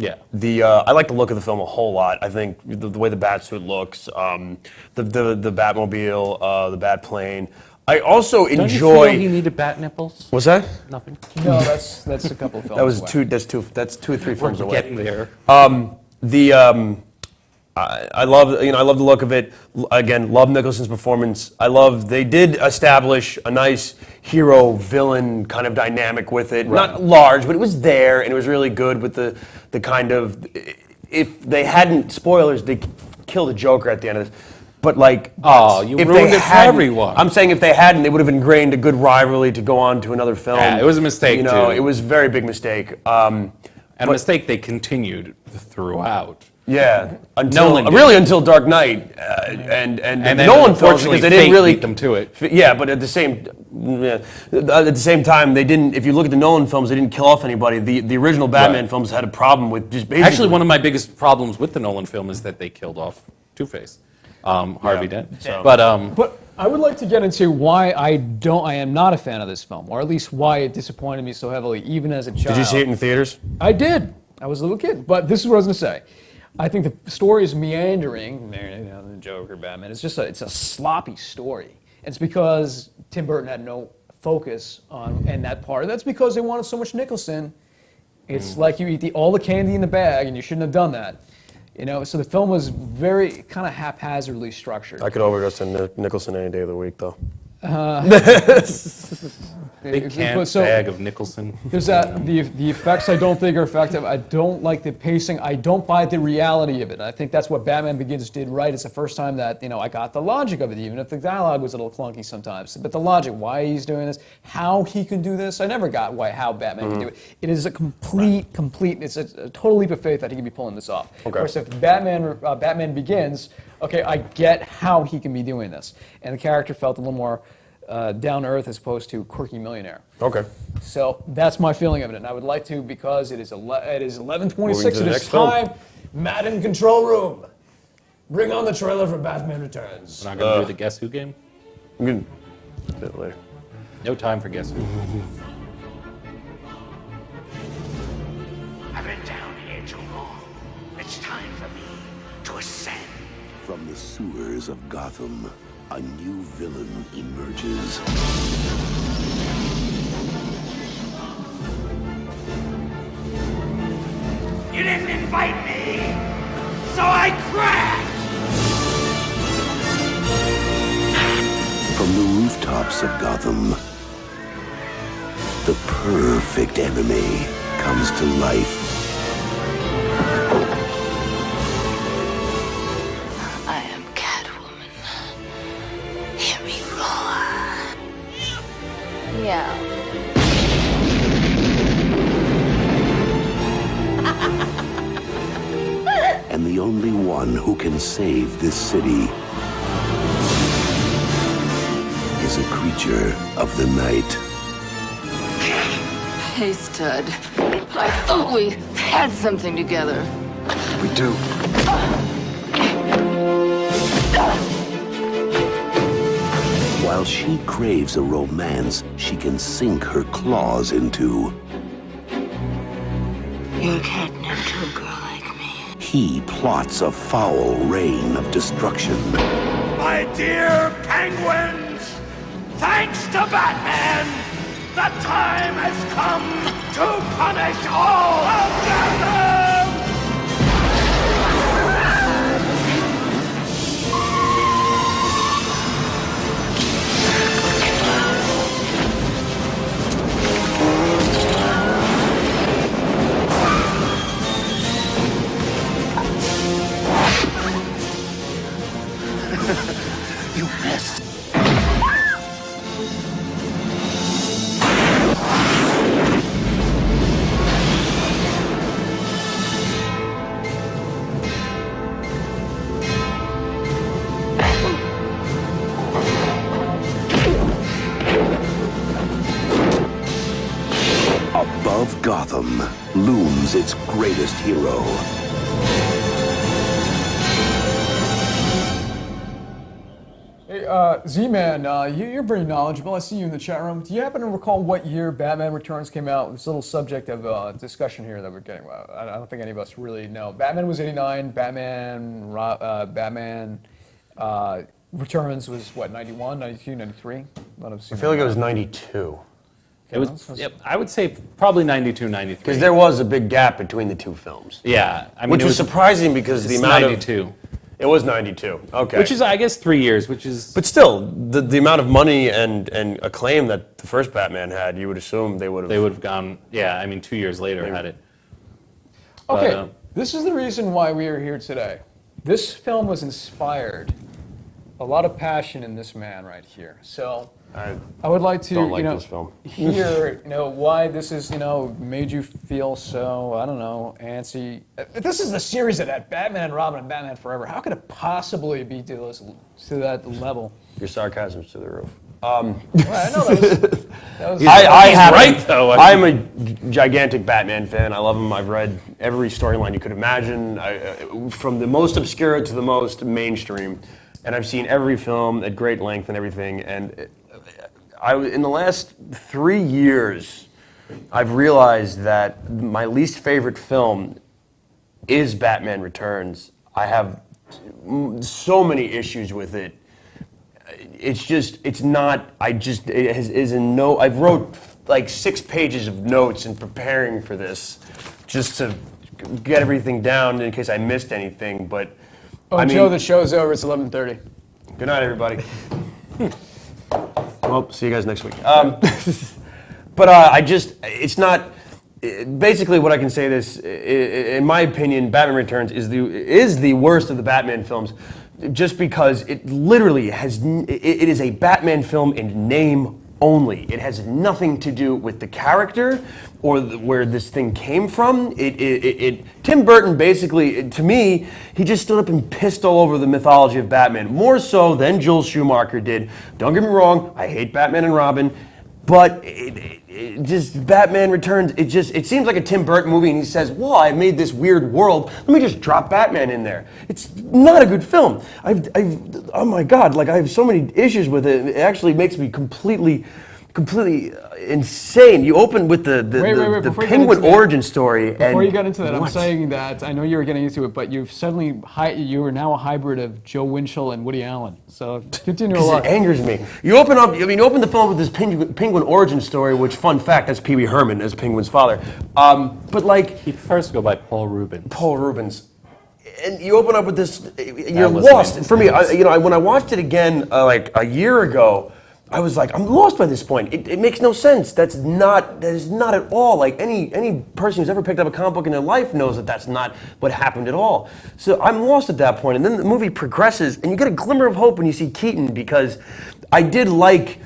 the look of the film a whole lot. I think the way the Batsuit looks, the Batmobile, the Batplane. I also Don't enjoy. you feel he needed bat nipples? What's that? Nothing. No, that's a couple of films. That was away. That's 2 or 3 films We're away. getting there. I love the look of it. Again, love Nicholson's performance. They did establish a nice hero villain kind of dynamic with it. Right. Not large, but it was there, and it was really good with the kind of. If they hadn't, spoilers, they killed the Joker at the end of this. But like, you if ruined they it for hadn't- everyone. I'm saying if they hadn't, they would have ingrained a good rivalry to go on to another film. Yeah, it was a mistake, too. It was a very big mistake. And a mistake they continued throughout. Yeah, Nolan did. until Dark Knight, and then Nolan felt unfortunately because they didn't fate really beat them to it. Yeah, but at the same time, they didn't. If you look at the Nolan films, they didn't kill off anybody. The original Batman Right. films had a problem with just basically. Actually, one of my biggest problems with the Nolan film is that they killed off Two-Face. Harvey did. So. But I would like to get into why I am not a fan of this film, or at least why it disappointed me so heavily, even as a child. Did you see it in theaters? I did. I was a little kid, but this is what I was going to say. I think the story is meandering. The Joker, Batman. It's a sloppy story. It's because Tim Burton had no focus on that part. That's because they wanted so much Nicholson It's like you eat all the candy in the bag, and you shouldn't have done that. So the film was very kind of haphazardly structured. I could overdose on Nicholson any day of the week, though. Big bag of Nicholson. There's the effects I don't think are effective. I don't like the pacing. I don't buy the reality of it. I think that's what Batman Begins did right. It's the first time that I got the logic of it, even if the dialogue was a little clunky sometimes. But the logic, why he's doing this, how he can do this, I never got how Batman can do it. It is a complete. It's a total leap of faith that he can be pulling this off. Okay. Of course, if Batman Begins, okay, I get how he can be doing this, and the character felt a little more down to earth as opposed to quirky millionaire. Okay. So that's my feeling of it, and I would like to, because it is 11:26. It is film. time. Matt in control room. Bring on the trailer for Batman Returns. We're not going to do the Guess Who game? I'm going to do it later. No time for Guess Who. I've been down here too long. It's time for me to ascend. From the sewers of Gotham, a new villain emerges. You didn't invite me, so I crashed! From the rooftops of Gotham, the perfect enemy comes to life. I am Catwoman. Hear me roar. Yeah. And the only one who can save this city is a creature of the night. Hey, stud. I thought we had something together. We do. While she craves a romance she can sink her claws into, You're catnip to a girl like me. he plots a foul reign of destruction. My dear penguins, thanks to Batman, the time has come to punish all of Gotham! You missed. Above Gotham looms its greatest hero. Hey, Z-Man, you're very knowledgeable. I see you in the chat room. Do you happen to recall what year Batman Returns came out? It's a little subject of discussion here that we're getting. I don't think any of us really know. Batman was 89. Batman Returns was, what, 91, 92, 93? I feel like it was 92. It was, yep, I would say probably 92, 93. Because there was a big gap between the two films. Yeah. I mean, which was surprising because the amount 92. It was 92. Okay. Which is, I guess, 3 years, which is... But still, the amount of money and acclaim that the first Batman had, you would assume they would have... They would have gone, yeah, I mean, 2 years later had it. Okay, But, this is the reason why we are here today. This film was inspired, a lot of passion in this man right here. So I would like to, don't like this film. hear, why this is, made you feel so, I don't know, antsy. If this is the series that had Batman and Robin and Batman Forever, how could it possibly be to that level? Your sarcasm's to the roof. Well, I know that was I right, though. I'm a gigantic Batman fan. I love him. I've read every storyline you could imagine, from the most obscure to the most mainstream. And I've seen every film at great length and everything. And in the last 3 years, I've realized that my least favorite film is Batman Returns. I have so many issues with it. It's just, it's not, I just, it is in no, I've wrote like 6 pages of notes in preparing for this, just to get everything down in case I missed anything. But Oh, Joe, the show's over. It's 11:30. Good night, everybody. Well, see you guys next week. But it's not. Basically, what I can say this, in my opinion, Batman Returns is the worst of the Batman films, just because it literally it is a Batman film in name only. It has nothing to do with the character or where this thing came from. Tim Burton basically, to me, he just stood up and pissed all over the mythology of Batman, more so than Joel Schumacher did. Don't get me wrong, I hate Batman and Robin, but just Batman Returns, it seems like a Tim Burton movie, and he says, well, I made this weird world, let me just drop Batman in there. It's not a good film. Oh my God, like I have so many issues with it. It actually makes me completely insane. You open with the Penguin origin story. Before you got into that, what? I'm saying that I know you were getting into it, but you are now a hybrid of Joe Winchell and Woody Allen. So continue along. It angers me. You open the film with this Penguin origin story, which, fun fact, that's Pee Wee Herman as Penguin's father. But like, he'd first go by Paul Rubens. Paul Rubens. And you open up with this, you're lost. For me, when I watched it again like a year ago, I was like, I'm lost by this point. It makes no sense. That is not at all. Like any person who's ever picked up a comic book in their life knows that that's not what happened at all. So I'm lost at that point. And then the movie progresses, and you get a glimmer of hope when you see Keaton, because I did like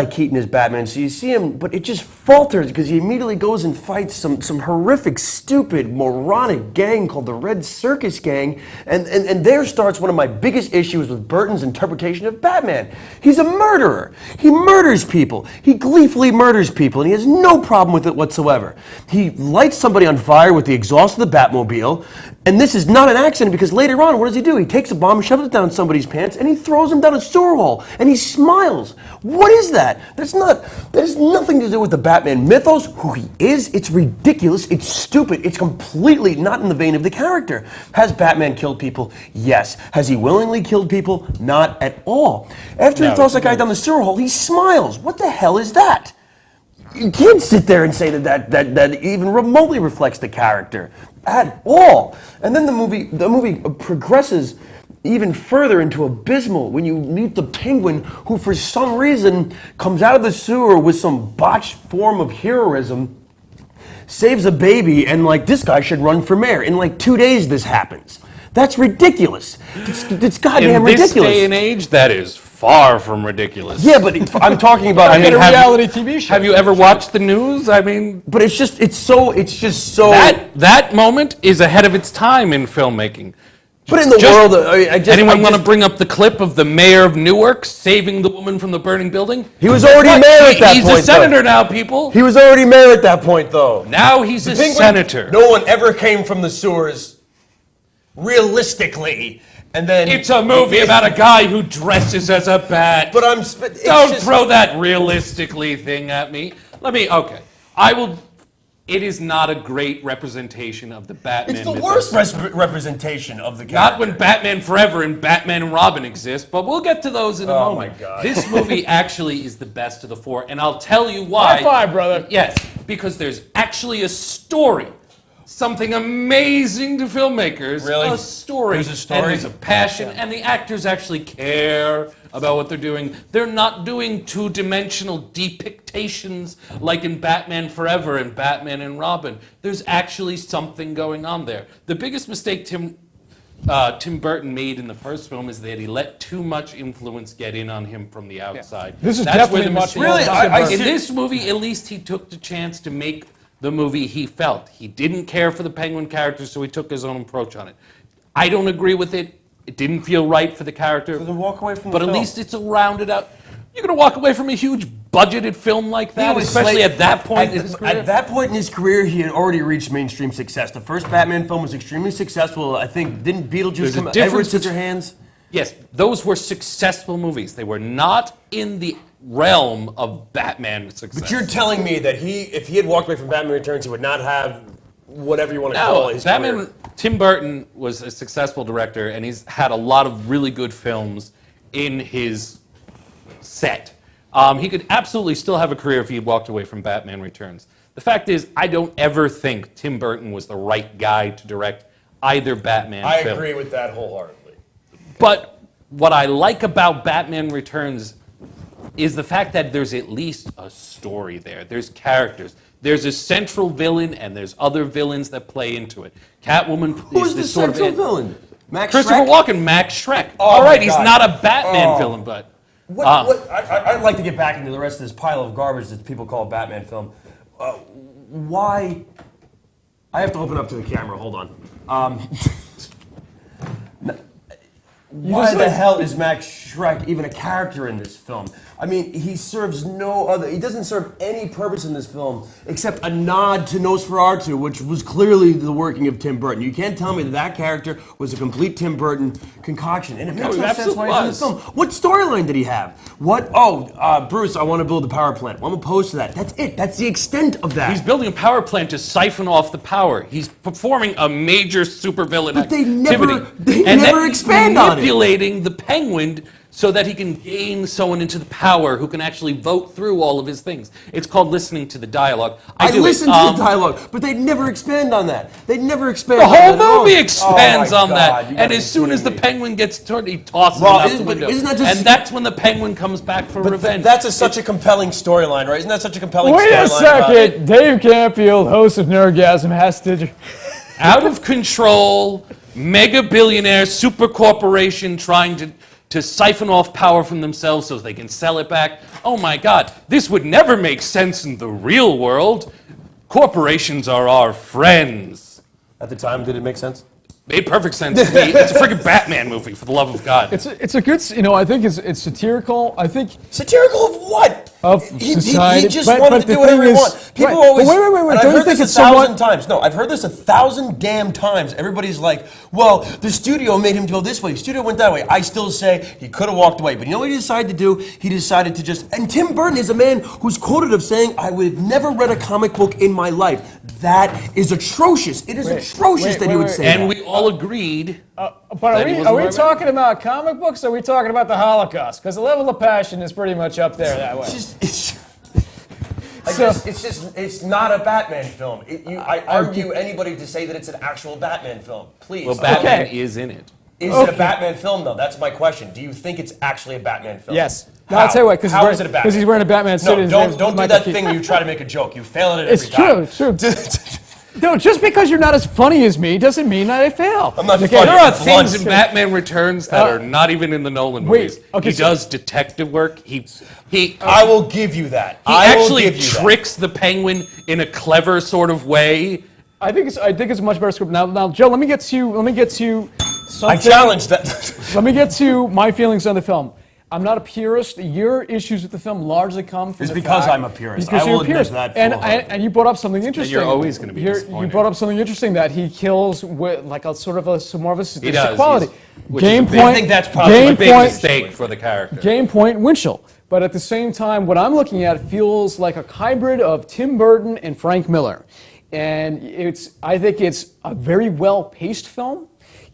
Keaton as Batman, so you see him, but it just falters because he immediately goes and fights some horrific, stupid, moronic gang called the Red Circus Gang, and there starts one of my biggest issues with Burton's interpretation of Batman. He's a murderer. He murders people. He gleefully murders people, and he has no problem with it whatsoever. He lights somebody on fire with the exhaust of the Batmobile, and this is not an accident because later on, what does he do? He takes a bomb, shoves it down somebody's pants, and he throws him down a sewer hole, and he smiles. What is that? That has nothing to do with the Batman mythos, who he is. It's ridiculous. It's stupid. It's completely not in the vein of the character. Has Batman killed people? Yes. Has he willingly killed people? Not at all. After he throws that guy down the sewer hole, he smiles. What the hell is that? You can't sit there and say that even remotely reflects the character at all. And then the movie progresses even further into abysmal when you meet the Penguin, who for some reason comes out of the sewer with some botched form of heroism, saves a baby, and like, this guy should run for mayor. In like 2 days this happens. That's ridiculous. It's goddamn ridiculous. In this day and age, that is far from ridiculous. Yeah, but I'm talking about a reality TV show. Have you ever watched the news? I mean, but it's just so. That moment is ahead of its time in filmmaking. But in the world, anyone want to bring up the clip of the mayor of Newark saving the woman from the burning building? He was already mayor at that point. He's a senator now, people. He was already mayor at that point, though. Now he's a senator. No one ever came from the sewers, realistically. And then it's a movie about a guy who dresses as a bat. But don't throw that realistically thing at me. I will. It is not a great representation of the Batman. It's the worst representation of the character. Not when Batman Forever and Batman and Robin exist, but we'll get to those in a moment. Oh my God. This movie actually is the best of the four, and I'll tell you why. High five, brother. Yes, because there's actually a story. Something amazing to filmmakers. Really? A story. There's a story? And there's a passion, and the actors actually care about what they're doing. They're not doing two-dimensional depictions like in Batman Forever and Batman and Robin. There's actually something going on there. The biggest mistake Tim Burton made in the first film is that he let too much influence get in on him from the outside. This is That's definitely where the much mistake more. in this movie, at least he took the chance to make the movie he felt. He didn't care for the Penguin character, so he took his own approach on it. I don't agree with it. It didn't feel right for the character. So then walk away from but the at film. least it's a rounded out. You're going to walk away from a huge budgeted film like that, especially at that point in his career? At that point in his career, he had already reached mainstream success. The first Batman film was extremely successful. I think, didn't Beetlejuice come out? Edward Scissorhands? Yes, those were successful movies. They were not in the realm of Batman success. But you're telling me that if he had walked away from Batman Returns, he would not have whatever you want to call his career. Tim Burton was a successful director, and he's had a lot of really good films in his set. He could absolutely still have a career if he had walked away from Batman Returns. The fact is, I don't ever think Tim Burton was the right guy to direct either Batman I film. agree with that wholeheartedly. But what I like about Batman Returns is the fact that there's at least a story there. There's characters. There's a central villain, and there's other villains that play into it. Catwoman Who's is the this sort of central villain? Max Christopher Shrek? Walken, Max Shrek. Oh, All right, my he's God. not a Batman Oh. villain, but I'd like to get back into the rest of this pile of garbage that people call a Batman film. Why? I have to open up to the camera. Hold on. Why the hell is Max Shrek even a character in this film? I mean, he serves no other. He doesn't serve any purpose in this film except a nod to Nosferatu, which was clearly the working of Tim Burton. You can't tell me that that character was a complete Tim Burton concoction, and it makes no sense why he's in the film. What storyline did he have? What? Oh, Bruce, I want to build a power plant. Well, I'm opposed to that. That's it. That's the extent of that. he's building a power plant to siphon off the power. He's performing a major supervillain activity. They and never then expand on it. manipulating the Penguin so that he can gain someone into the power who can actually vote through all of his things. It's called listening to the dialogue. I listen to the dialogue, but they never expand on that. They never expand The on that whole at all. movie expands Oh my on God, that. you And gotta as be soon as the kidding me. Penguin gets turned, he tosses Well, him out the isn't- window. isn't that just- And that's when the Penguin comes back for revenge. That's such a compelling storyline, right? Isn't that such a compelling Wait storyline? a about it? second. Dave Campfield, host of Nerdgasm, has to. Out of control, mega billionaire, super corporation trying to siphon off power from themselves so they can sell it back. Oh my God, this would never make sense in the real world. Corporations are our friends. At the time, did it make sense? Made perfect sense to me. It's a freaking Batman movie, for the love of God. It's a good, I think it's satirical. I think satirical of what? Of He society. just wanted to do whatever he wanted. People always. Wait. And I've Don't you heard think this it's 1,000 times. No, I've heard this 1,000 damn times. Everybody's like, well, the studio made him go this way. The studio went that way. I still say he could have walked away. But you know what he decided to do? He decided to just. And Tim Burton is a man who's quoted of saying, I would have never read a comic book in my life. That is atrocious. It is atrocious that he would say that. And we all agreed. But are we talking about comic books or are we talking about the Holocaust? Because the level of passion is pretty much up there that way. It's not a Batman film. I argue anybody to say that it's an actual Batman film. Please. Well, Batman is in it. Is it a Batman film, though? That's my question. Do you think it's actually a Batman film? Yes. How? I'll tell you what, How is it a Batman? because he's wearing a Batman suit. No, his name's don't do Michael that Keaton. thing where you try to make a joke. You fail at it every time. It's true. No, just because you're not as funny as me doesn't mean that I fail. I'm not Okay, funny. there are I'm blunt. things in Batman Returns that are not even in the Nolan movies. He does detective work. I will give you that. He I will actually give you that. tricks the Penguin in a clever sort of way. I think it's a much better script. Now, Joe, let me get to something. I challenge that. Let me get to my feelings on the film. I'm not a purist. Your issues with the film largely come from It's the because fact- I'm a purist. because I you're will a admit purist. that And you brought up something interesting. you're always gonna be You disappointed. brought up something interesting that he kills with like a sort of a more of a He sadistic does. quality. Which is a big- I think that's probably a big mistake for the character. Game point Winchell. But at the same time, what I'm looking at feels like a hybrid of Tim Burton and Frank Miller. And I think it's a very well-paced film.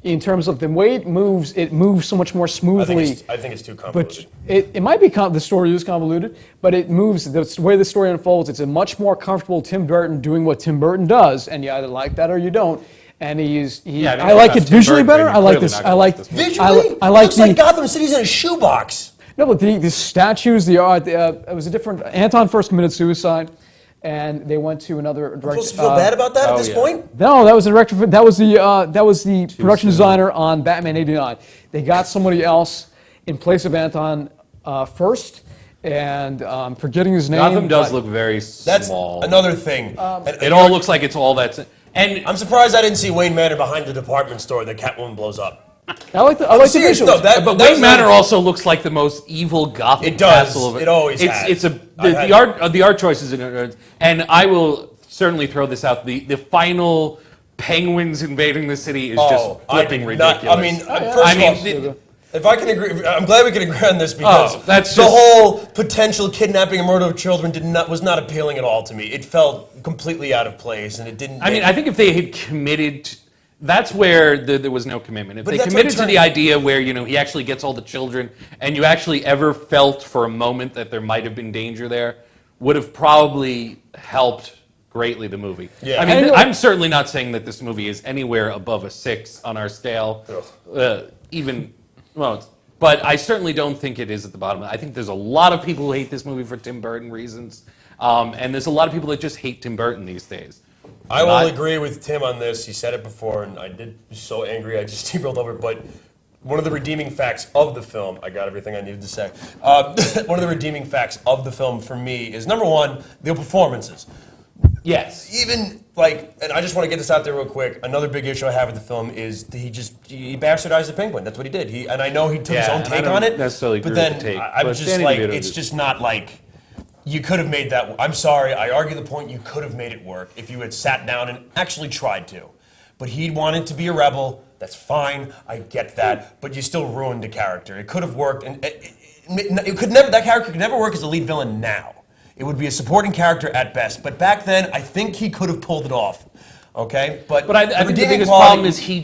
In terms of the way it moves so much more smoothly. I think it's too convoluted. But it might be, the story is convoluted, but it moves, the way the story unfolds, it's a much more comfortable Tim Burton doing what Tim Burton does, and you either like that or you don't. And I like it visually better. I like this. Visually? I like looks like Gotham City's in a shoebox. No, but the statues, the art, it was a different, Anton first committed suicide. And they went to another director. I'm supposed to feel bad about that at this point? No, that was the director. That was the production designer on Batman '89. They got somebody else in place of Anton first, and forgetting his name. Gotham does look very small. That's another thing. It all looks like it's all that's. And I'm surprised I didn't see Wayne Manor behind the department store that Catwoman blows up. I like the serious, visuals. no, but Wayne Manor also looks like the most evil Gotham It does. castle. It always has. The art choices in it, and I will certainly throw this out. The final Penguins invading the city is just flipping ridiculous. If I can agree, I'm glad we can agree on this because that's the just- whole potential kidnapping and murder of children was not appealing at all to me. It felt completely out of place, and it didn't. I mean, I think if they had committed That's where there was no commitment. If But they that's committed what to the idea where he actually gets all the children, and you actually ever felt for a moment that there might have been danger there, would have probably helped greatly the movie. Yeah. I mean, I'm certainly not saying that this movie is anywhere above a 6 on our scale. But I certainly don't think it is at the bottom. I think there's a lot of people who hate this movie for Tim Burton reasons, and there's a lot of people that just hate Tim Burton these days. I will agree with Tim on this. He said it before, and I did so angry I just steamrolled over. But one of the redeeming facts of the film, I got everything I needed to say. One of the redeeming facts of the film for me is, number one, the performances. Yes. Even, and I just want to get this out there real quick, another big issue I have with the film is he bastardized the Penguin. That's what he did. And I know he took his own take on it. Necessarily but agree then with the take, I'm just like, it's just not like, you could have made that, I'm sorry, I argue the point, you could have made it work if you had sat down and actually tried to. But he wanted to be a rebel, that's fine, I get that, but you still ruined the character. It could have worked, and that character could never work as a lead villain now. It would be a supporting character at best, but back then, I think he could have pulled it off. Okay, but I think the biggest problem is he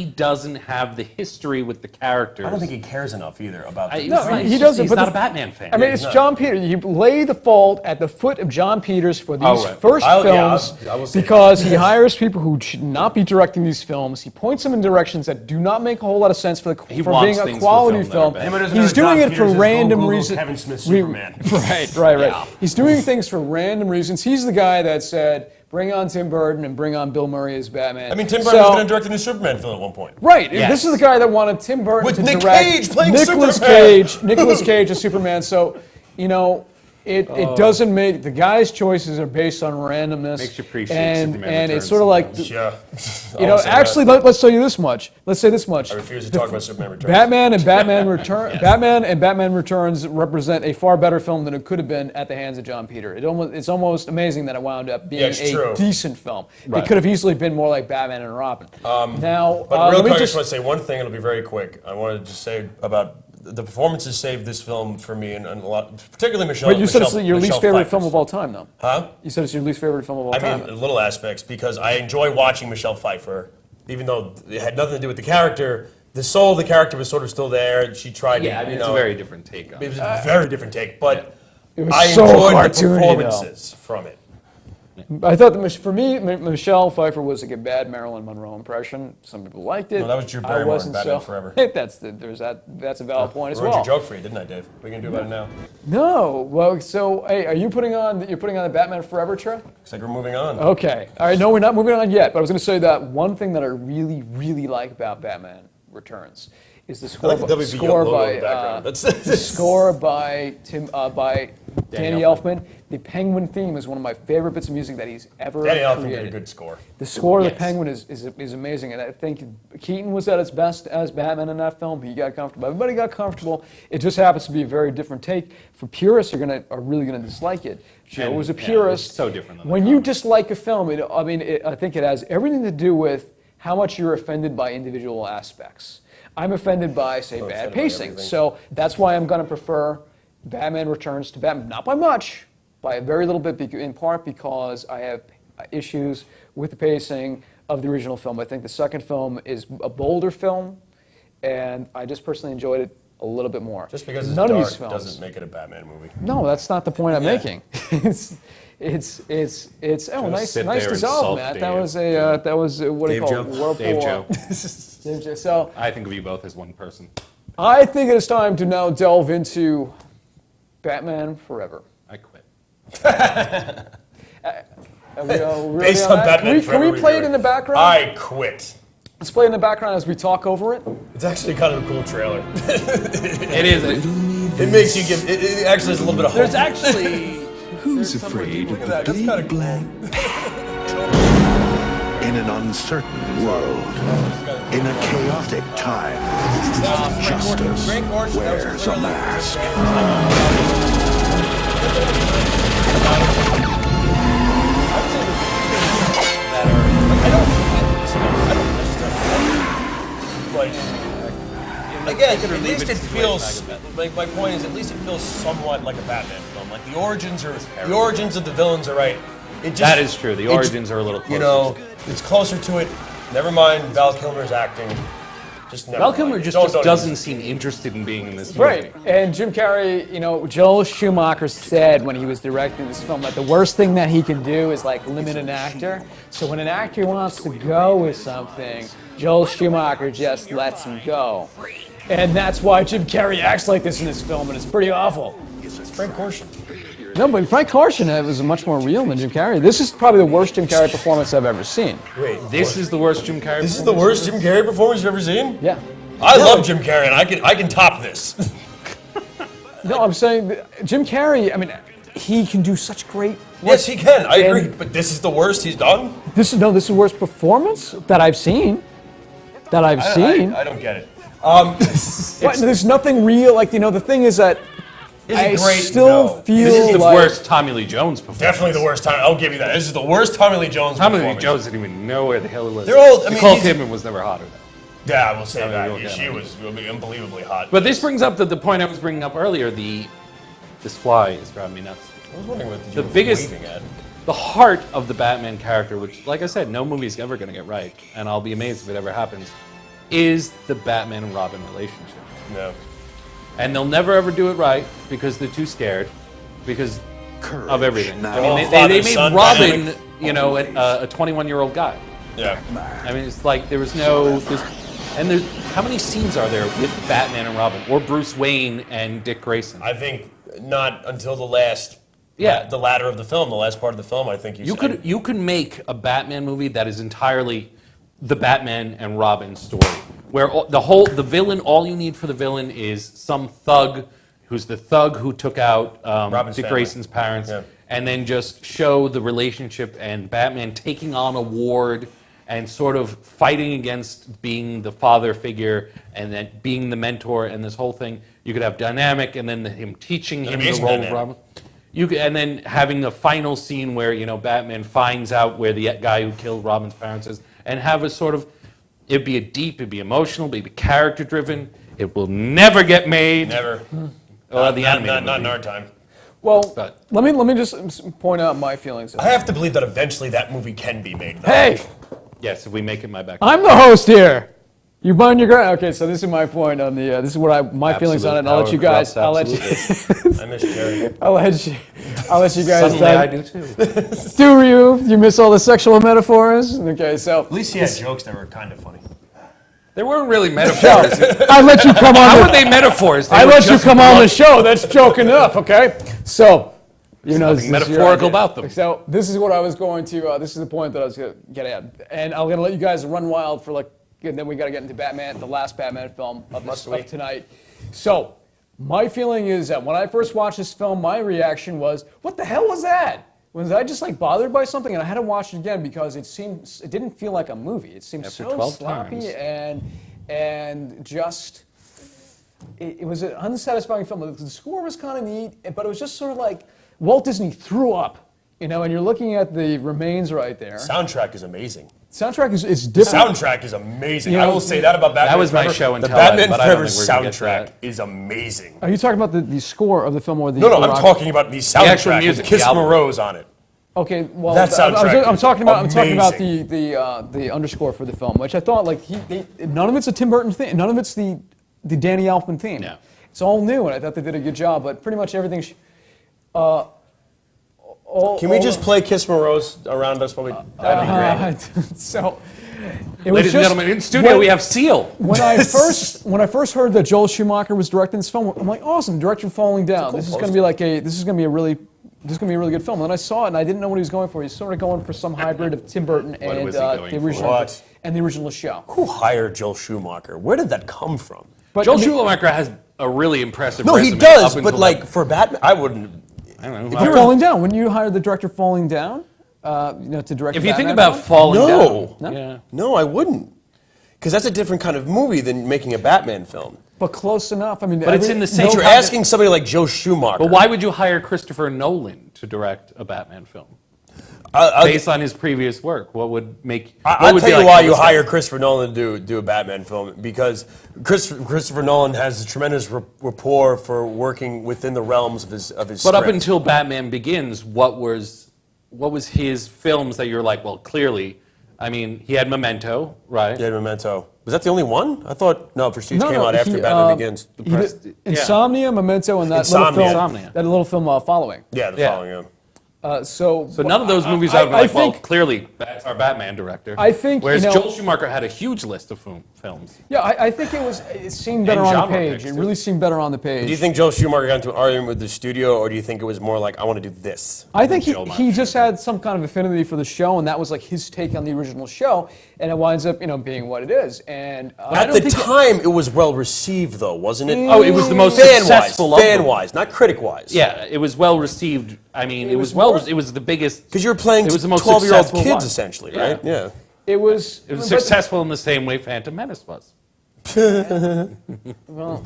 doesn't have the history with the characters. I don't think he cares enough either about the he doesn't. He's not a Batman fan. I mean, it's John Peters. You lay the fault at the foot of John Peters for these first films because he hires people who should not be directing these films. He points them in directions that do not make a whole lot of sense for being a quality film. He's doing it for random reasons. Kevin Smith Superman. Right. Yeah. He's doing things for random reasons. He's the guy that said, bring on Tim Burton and bring on Bill Murray as Batman. I mean, Tim Burton was going to direct a new Superman film at one point. Right. Yes. This is the guy that wanted Tim Burton with to Nick direct Cage playing Nicolas Cage as Superman. So, it doesn't make the guy's choices are based on randomness. Makes you appreciate Superman and Returns it's sort of like sometimes. actually let's tell you this much. Let's say this much. I refuse to talk about Superman Returns. Batman and Batman Returns represent a far better film than it could have been at the hands of John Peter. It's almost amazing that it wound up being a decent film. Right. It could have easily been more like Batman and Robin. But real quick, I just want to say one thing. It'll be very quick. I wanted to just say about the performances saved this film for me, and a lot, particularly Michelle. But you said it's your least favorite film of all time, though. Huh? You said it's your least favorite film of all time. I mean, little aspects, because I enjoy watching Michelle Pfeiffer, even though it had nothing to do with the character. The soul of the character was sort of still there. She tried to, it's a very different take on it. It was a very different take, but I enjoyed the performances from it. I thought for me, Michelle Pfeiffer was like a bad Marilyn Monroe impression. Some people liked it. No, that was Drew Barrymore in Batman Forever. That's a valid point as well. I wrote your joke for you, didn't I, Dave? What are you gonna do about it now? No. Well, so hey, are you putting on the Batman Forever trip? Looks like we're moving on. Okay. All right. No, we're not moving on yet. But I was going to say that one thing that I really, really like about Batman Returns is the score by Danny Elfman. The Penguin theme is one of my favorite bits of music that he's ever created. Danny Elfman did a good score. The score of the Penguin is amazing, and I think Keaton was at his best as Batman in that film. He got comfortable. Everybody got comfortable. It just happens to be a very different take. For purists, are really going to dislike it. Joe was a purist. It's so different than when you dislike a film, I think it has everything to do with how much you're offended by individual aspects. I'm offended by, say, bad pacing. So that's why I'm going to prefer Batman Returns to Batman. Not by much, by a very little bit, in part because I have issues with the pacing of the original film. I think the second film is a bolder film, and I just personally enjoyed it a little bit more. Just because it's dark doesn't make it a Batman movie. No, that's not the point I'm making. It's nice dissolve, Matt. That was what do you call it? Dave Joe. Dave Joe. So I think of you both as one person. I think it is time to now delve into Batman Forever. I quit. Based on Batman Forever, can we play it in the background? I quit. Let's play it in the background as we talk over it. It's actually kind of a cool trailer. It is. It makes you give. It actually has a little bit of hope. There's actually. Who's afraid of the big black in an uncertain world, in a chaotic time? Justice wears a mask. Again, at least it feels. My point is, at least it feels somewhat like a Batman film. Like the origins of the villains are right. That is true. The origins are a little closer. It's closer to it. Never mind Val Kilmer's acting. Just never Val mind. Kilmer just Don't doesn't seem interested in being in this movie. Right, and Jim Carrey, Joel Schumacher said when he was directing this film that the worst thing that he can do is like limit an actor. So when an actor wants to go with something, Joel Schumacher just lets him go. And that's why Jim Carrey acts like this in this film, and it's pretty awful. It's Frank Gorshin. No, but Frank Gorshin was much more real than Jim Carrey. This is probably the worst Jim Carrey performance I've ever seen. Wait, This is the worst Jim Carrey This is the worst Jim Carrey performance you've ever seen? Yeah. I love Jim Carrey, and I can top this. No, I'm saying that Jim Carrey, I mean, he can do such great work. Yes, he can. I And agree. But this is the worst he's done? This is the worst performance that I've seen. I don't get it. What, there's nothing real, the thing is that Is it I great? still No. feel This is the like worst Tommy Lee Jones performance. Definitely the worst time. I'll give you that. This is the worst Tommy Lee Jones Tommy Lee performance. Jones didn't even know where the hell he was. They're all- I mean, Nicole he's- Kidman was never hotter though. Yeah, I will say I mean, that. we'll get She it. was unbelievably hot. But this brings up the point I was bringing up earlier. This fly is driving me nuts. I was wondering what The you were biggest, waving at. the heart of the Batman character, which, like I said, no movie's ever going to get right, and I'll be amazed if it ever happens, is the Batman and Robin relationship. No. And they'll never ever do it right because they're too scared, because of everything. I mean, they made Father-son Robin, dynamic. a 21-year-old guy. Yeah. I mean, it's like there was no. How many scenes are there with Batman and Robin, or Bruce Wayne and Dick Grayson? I think not until the last. Yeah. The latter of the film, the last part of the film. I think You could make a Batman movie that is entirely the Batman and Robin story, where the villain, all you need for the villain is some thug who's the thug who took out Robin's Dick family. Grayson's parents, Yeah. and then just show the relationship and Batman taking on a ward and sort of fighting against being the father figure and then being the mentor and this whole thing. You could have dynamic, and then him teaching him the amazing role of dynamic. Robin. And then having the final scene where Batman finds out where the guy who killed Robin's parents is, and have a sort of, it'd be it'd be emotional, it'd be character driven. It will never get made. Never. The not animated in movie. our time. Well, But- let me just point out my feelings. I have to believe that eventually that movie can be made. Though. Hey, Yes, if we make it my back. I'm the host here. You burn your ground. Okay, so this is my point on the. This is what my feelings on it. And I'll let you guys. I miss Jerry. I'll let you guys. Suddenly I do too. Do you miss all the sexual metaphors? Okay, so. At least he had jokes that were kind of funny. They weren't really metaphors. I let you come on. How were they metaphors? They I were let you just come on the blunt. show. That's joke enough. Okay, so. Nothing this is your metaphorical idea. about them. So this is what I was going to. This is the point that I was going to get at, and I'm going to let you guys run wild for and then we got to get into Batman, the last Batman film of tonight. So my feeling is that when I first watched this film, my reaction was, "What the hell was that?" Was I just bothered by something? And I had to watch it again because it didn't feel like a movie. It seemed After so 12 sloppy times. and just. It was an unsatisfying film. The score was kind of neat, but it was just sort of like Walt Disney threw up, and you're looking at the remains right there. Soundtrack is amazing. Soundtrack is The different. soundtrack is amazing. You I know, will say that about Batman That was my Forever. show and The tell, Batman but I don't Forever think we're gonna get to soundtrack that. is amazing. Are you talking about the score of the film or the? No, I'm rock- talking about the actual soundtrack music, with Kiss the album. Rose on it. Okay, well, That soundtrack I'm is talking about amazing. the underscore for the film, which I thought none of it's a Tim Burton theme, none of it's the Danny Elfman theme. No. It's all new, and I thought they did a good job. But pretty much everything. Can we just play Kiss from a Rose around us while we? That'd be great. So, it Ladies was and gentlemen, in studio we have Seal. When I first heard that Joel Schumacher was directing this film, I'm like, awesome, director Falling Down. This is going to be a really good film. And then I saw it, and I didn't know what he was going for. He's sort of going for some hybrid of Tim Burton and was he going the for? original What? and the original show. Who hired Joel Schumacher? Where did that come from? But Joel I mean, Schumacher has a really impressive No, resume. he does, up but until for Batman, I wouldn't. I don't know. for Falling Down, when you hired the director Falling Down, to direct. If the you think Batman about film? Falling No. Down, No? yeah. No, I wouldn't. Because that's a different kind of movie than making a Batman film. But close enough. I mean, But it's in the same. But you're asking somebody like Joe Schumacher. But why would you hire Christopher Nolan to direct a Batman film? Based on his previous work, what would make? I'll tell you why you hire Christopher Nolan to do a Batman film. Because Christopher Nolan has a tremendous rapport for working within the realms of his But script. up until Batman Begins, what was his films that you're like, well, clearly, I mean, he had Memento, right? He had Memento. Was that the only one? I thought Prestige came out after he, Batman Begins. Insomnia, Memento, and that little film following. Yeah, the following. Yeah. So none of those movies are like, well, clearly that's our Batman director. I think, whereas Joel Schumacher had a huge list of films. Yeah, I think it seemed better on the page. It really seemed better on the page. Do you think Joel Schumacher got into an argument with the studio, or do you think it was more like, I want to do this? I think he just had some kind of affinity for the show, and that was like his take on the original show, and it winds up, being what it is. And at the time, it was well received, though, wasn't it? Oh, it was the most successful fan-wise, not critic-wise. Yeah, it was well received. I mean, it was the biggest. Because you were playing 12-year-old kids, essentially, right? Yeah. It was successful in the same way Phantom Menace was. Well,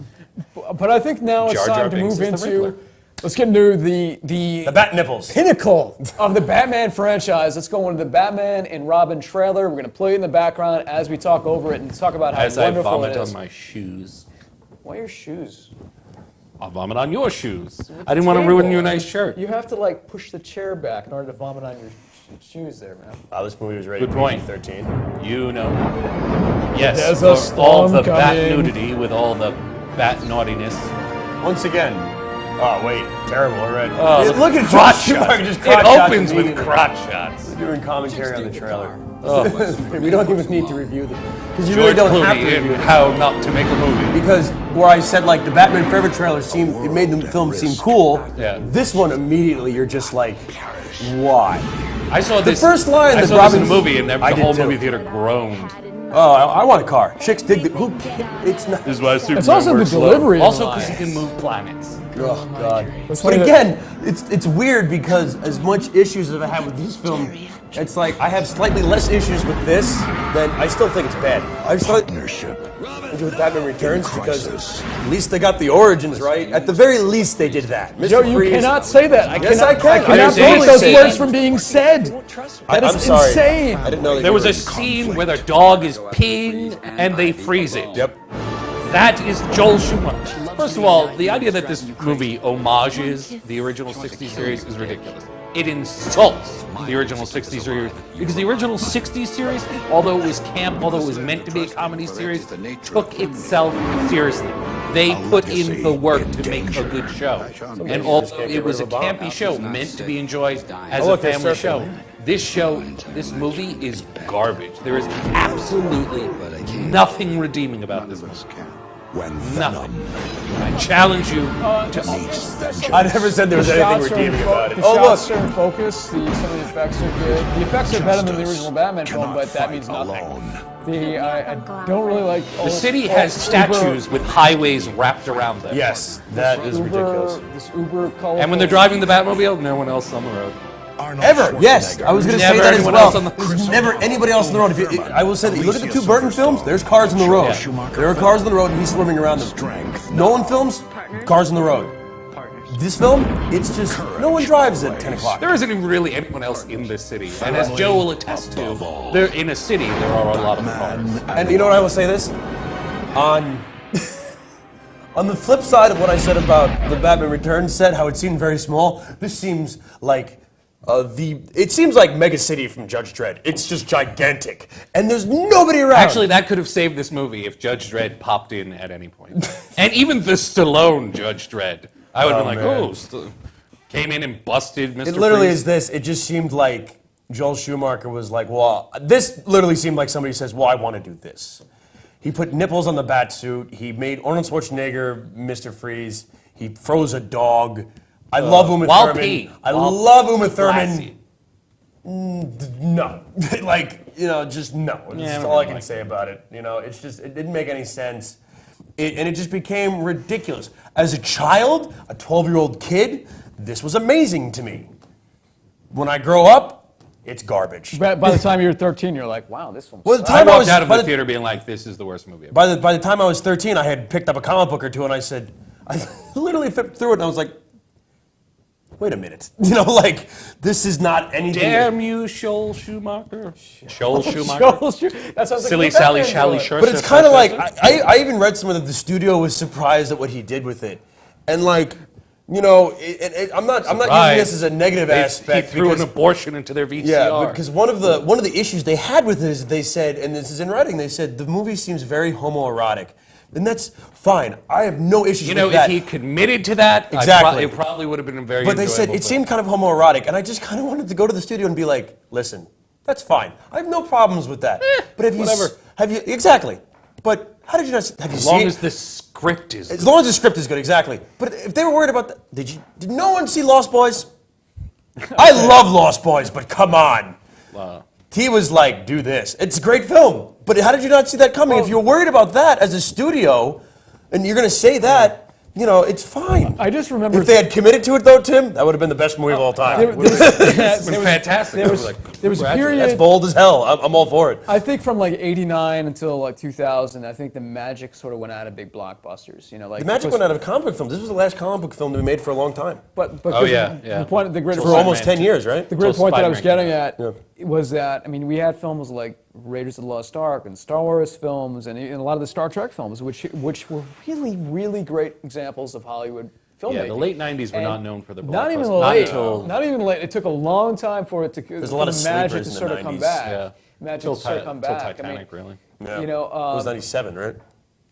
but I think now it's time to move into. Let's get into the bat nipples pinnacle of the Batman franchise. Let's go into the Batman and Robin trailer. We're going to play it in the background as we talk over it and talk about how wonderful it is. As I vomit on my shoes. Why your shoes? I'll vomit on your shoes. I didn't want to ruin your nice shirt. You have to push the chair back in order to vomit on your shoes there, man. This movie was rated PG-13. You know. Yes, There's a for all the storm bat coming. nudity with all the bat naughtiness. Once again. Oh, wait. Terrible already. Look at crotch shots. Just It opens with crotch shots. We're doing commentary on the trailer. We don't even need to review them. Because you really don't have to Clooney review in it. How Not to Make a Movie. Because where I said the Batman Forever trailer it made the film seem cool. Yeah. This one immediately you're just like, why? I saw this. The first line I that saw Robin this in a movie, and the I did whole too. movie theater groaned. Oh, I want a car. Chicks dig the. Who? It's not. This is why Superman It's also the works slow. delivery. Also, because he can move planets. Oh God. That's But funny again, it's weird because as much issues as I have with this film, it's like I have slightly less issues with this than I still think it's bad. I slightly with Batman Returns because at least they got the origins right. At the very least, they did that. Mr. Joe, you Freeze- cannot say that. Yes, I can. I cannot prevent those words from being said. That is I'm sorry. insane. I didn't know that There you was were- a scene where the dog is peeing and they freeze it. Yep. That is Joel Schumacher. First of all, the idea that this movie homages the original 60s series is ridiculous. It insults the original 60s series because the original 60s series, although it was camp, although it was meant to be a comedy series, took itself seriously. They put in the work to make a good show. And it was a campy show meant to be enjoyed as a family show. This movie is garbage. There is absolutely nothing redeeming about this movie. Nothing. I challenge you to. I never said there was anything redeeming about it. The shots are in focus. Some of the effects are good. The effects are better than the original Batman film, but that means nothing. I don't really like. The city has statues with highways wrapped around them. Yes, that is ridiculous. This uber colorful. And when they're driving the Batmobile, no one else on the road. Ever, yes. I was going to say Never that as anyone well. else on the- There's never anybody else on the road. I will say that you look at the two Burton films, there's cars on the road. There are cars on the road and he's swimming around them. Nolan films, cars on the road. This film, it's just, no one drives at 10 o'clock. There isn't even really anyone else in this city. And as Joe will attest to, there in a city, there are a lot of cars. And you know what I will say this? On the flip side of what I said about the Batman Returns set, how it seemed very small, this seems like it seems like Mega City from Judge Dredd. It's just gigantic, and there's nobody around. Actually, that could have saved this movie if Judge Dredd popped in at any point. And even the Stallone Judge Dredd, I would have been like, came in and busted Mr. It literally Freeze. is this. It just seemed like Joel Schumacher was like, well, this literally seemed like somebody says, well, I want to do this. He put nipples on the bat suit. He made Arnold Schwarzenegger Mr. Freeze. He froze a dog. I love Uma Thurman. I love Uma Thurman. No. Just no. That's all I can say about it. It's just, it didn't make any sense. And it just became ridiculous. As a child, a 12-year-old kid, this was amazing to me. When I grow up, it's garbage. By the time you're 13, you're like, wow, this one. I walked out of the theater being like, this is the worst movie ever. By the time I was 13, I had picked up a comic book or two, and I said, I literally flipped through it, and I was like, wait a minute. This is not anything. Damn you, Joel Schumacher. Joel Schumacher. That sounds like Silly Sally Shally Schuster. But it's kind of like, I even read somewhere that the studio was surprised at what he did with it. And You know, I'm not using this as a negative aspect. He threw an abortion into their VCR. Yeah, because one of the issues they had with it is they said, and this is in writing, they said the movie seems very homoerotic. And that's fine. I have no issues with that. You know, if he committed to that, exactly. It probably would have been a very But they said it seemed kind of homoerotic, and I just kind of wanted to go to the studio and be like, listen, that's fine. I have no problems with that. But have you exactly. But how did you not have you as seen long as the script is as long as the script is good, exactly. But if they were worried about that, did no one see Lost Boys? I love Lost Boys, but come on. Wow. He was like, do this. It's a great film. But how did you not see that coming? If you're worried about that as a studio, and you're going to say that, you know, it's fine. I just remember... If they had committed to it, though, Tim, that would have been the best movie of all time. It would have been fantastic. There was a period... That's bold as hell. I'm all for it. I think from like 89 until like 2000, I think the magic sort of went out of big blockbusters. You know, like the magic went out of comic book films. This was the last comic book film to be made for a long time. But oh, yeah. The point, the great for almost 10 years, right? The great point that I was getting at was that, I mean, we had films like Raiders of the Lost Ark and Star Wars films and a lot of the Star Trek films, which were really, really great examples of Hollywood filmmaking. Yeah, the late 90s were not known for the Not even blockbusters. late. Not even late. It took a long time for it to There's a lot of magic to sleepers in sort the of come 90s. back. Yeah. Magic to sort of come back. Titanic, really. Yeah. You know, it was 97, right?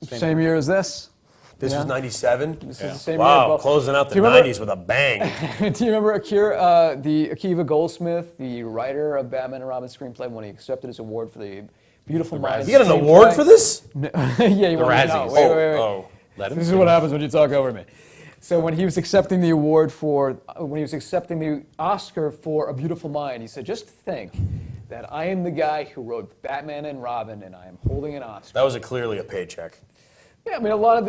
Same year as this. This was 97? This is the same wow, year. closing out the 90s with a bang. Do you remember Akiva Goldsmith, the writer of Batman and Robin screenplay, when he accepted his award for the Beautiful Mind? He got an award for this? No. Yeah, you want to know. Wait. This is what happens when you talk over me. So when he was accepting the award when he was accepting the Oscar for A Beautiful Mind, he said, just think that I am the guy who wrote Batman and Robin, and I am holding an Oscar. That was clearly a paycheck. Yeah, I mean, a lot of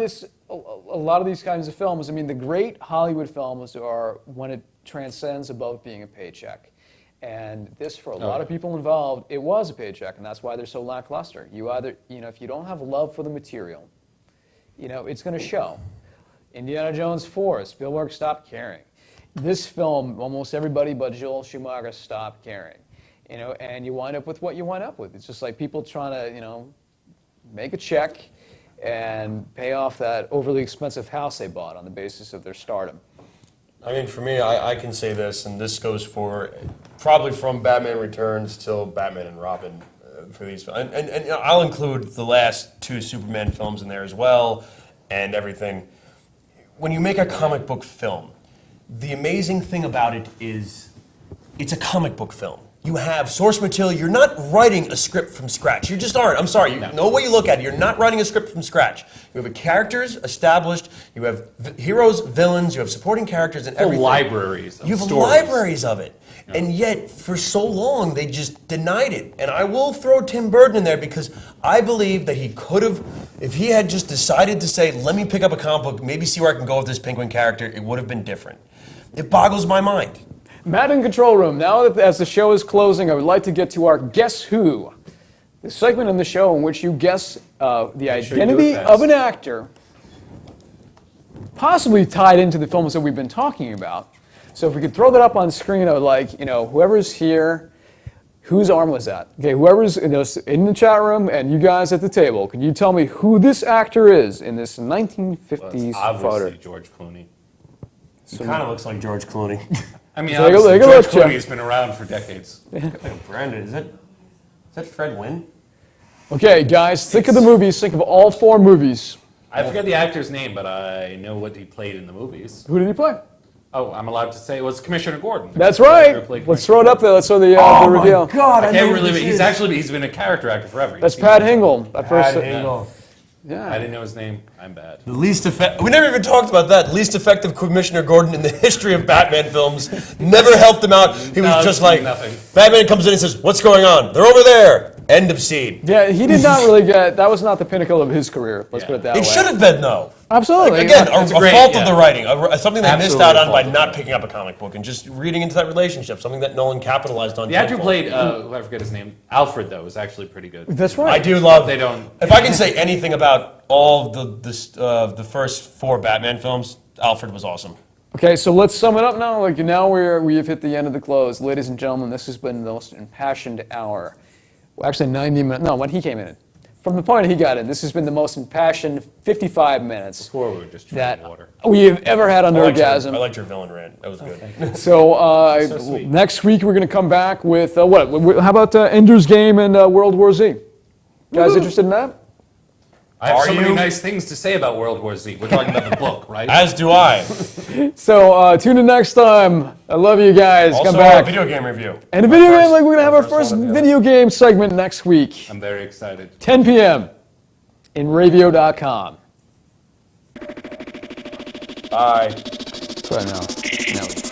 these kinds of films, I mean, the great Hollywood films are when it transcends above being a paycheck. And this, for a lot of people involved, it was a paycheck, and that's why they're so lackluster. You either, you know, if you don't have love for the material, you know, it's going to show. Indiana Jones 4, Spielberg stopped caring. This film, almost everybody but Joel Schumacher stopped caring. You know, and you wind up with what you wind up with. It's just like people trying to, you know, make a check and pay off that overly expensive house they bought on the basis of their stardom. I mean, for me, I can say this, and this goes for probably from Batman Returns till Batman and Robin for these. And I'll include the last two Superman films in there as well and everything. When you make a comic book film, the amazing thing about it is it's a comic book film. You have source material. You're not writing a script from scratch. You just aren't. I'm sorry. No way you look at it. You're not writing a script from scratch. You have characters established. You have heroes, villains. You have supporting characters and everything. Libraries of You have stories. libraries of it. Yeah. And yet, for so long, they just denied it. And I will throw Tim Burton in there because I believe that he could have, if he had just decided to say, let me pick up a comic book, maybe see where I can go with this Penguin character, it would have been different. It boggles my mind. Matt in Control Room, now that as the show is closing, I would like to get to our Guess Who, the segment in the show in which you guess the identity of an actor, possibly tied into the films that we've been talking about. So if we could throw that up on screen, I would like, you know, whoever's here, whose arm was that? Okay, whoever's in the chat room and you guys at the table, can you tell me who this actor is in this 1950s obviously George Clooney. He kind of looks like George Clooney. I mean, George Clooney has been around for decades. Brandon, is that Fred Wynn? Okay, guys, think of the movies. Think of all four movies. I forget the actor's name, but I know what he played in the movies. Who did he play? Oh, I'm allowed to say it was Commissioner Gordon. That's right. Let's throw it up there. Let's throw the reveal. Oh my God! I can't really. He's been a character actor forever. That's Pat Hingle. Pat Hingle. Yeah. I didn't know his name. I'm bad. The least we never even talked about that. Least effective Commissioner Gordon in the history of Batman films. Never helped him out. He was just like, nothing. Batman comes in and says, "What's going on?" They're over there. End of scene. Yeah, he did not really get. That was not the pinnacle of his career. Let's put it that way. It should have been though. Absolutely. Like, again, a fault of the writing, something they missed out on by Absolutely not picking up a comic book and just reading into that relationship. Something that Nolan capitalized on. The actor who played, I forget his name, Alfred though, is actually pretty good. That's right. I do love. They don't. If I can say anything about all the first four Batman films, Alfred was awesome. Okay, so let's sum it up now. Like now we have hit the end of the close, ladies and gentlemen. This has been the most impassioned hour. Well, actually, 90 minutes. No, when he came in, from the point he got in, this has been the most impassioned 55 minutes Before we were just that drinking water. we have ever had on I Nerdgasm. liked your villain rant. That was good. So, So sweet. next week we're going to come back with what? How about Ender's Game and World War Z? Guys interested in that? I have Are so many you? nice things to say about World War Z. We're talking about the book, right? As do I. So tune in next time. I love you guys. Also, come back. a video game review. And a video game, like we're going to have our first video game segment next week. I'm very excited. 10 p.m. in Ravio.com. Bye. That's what I know.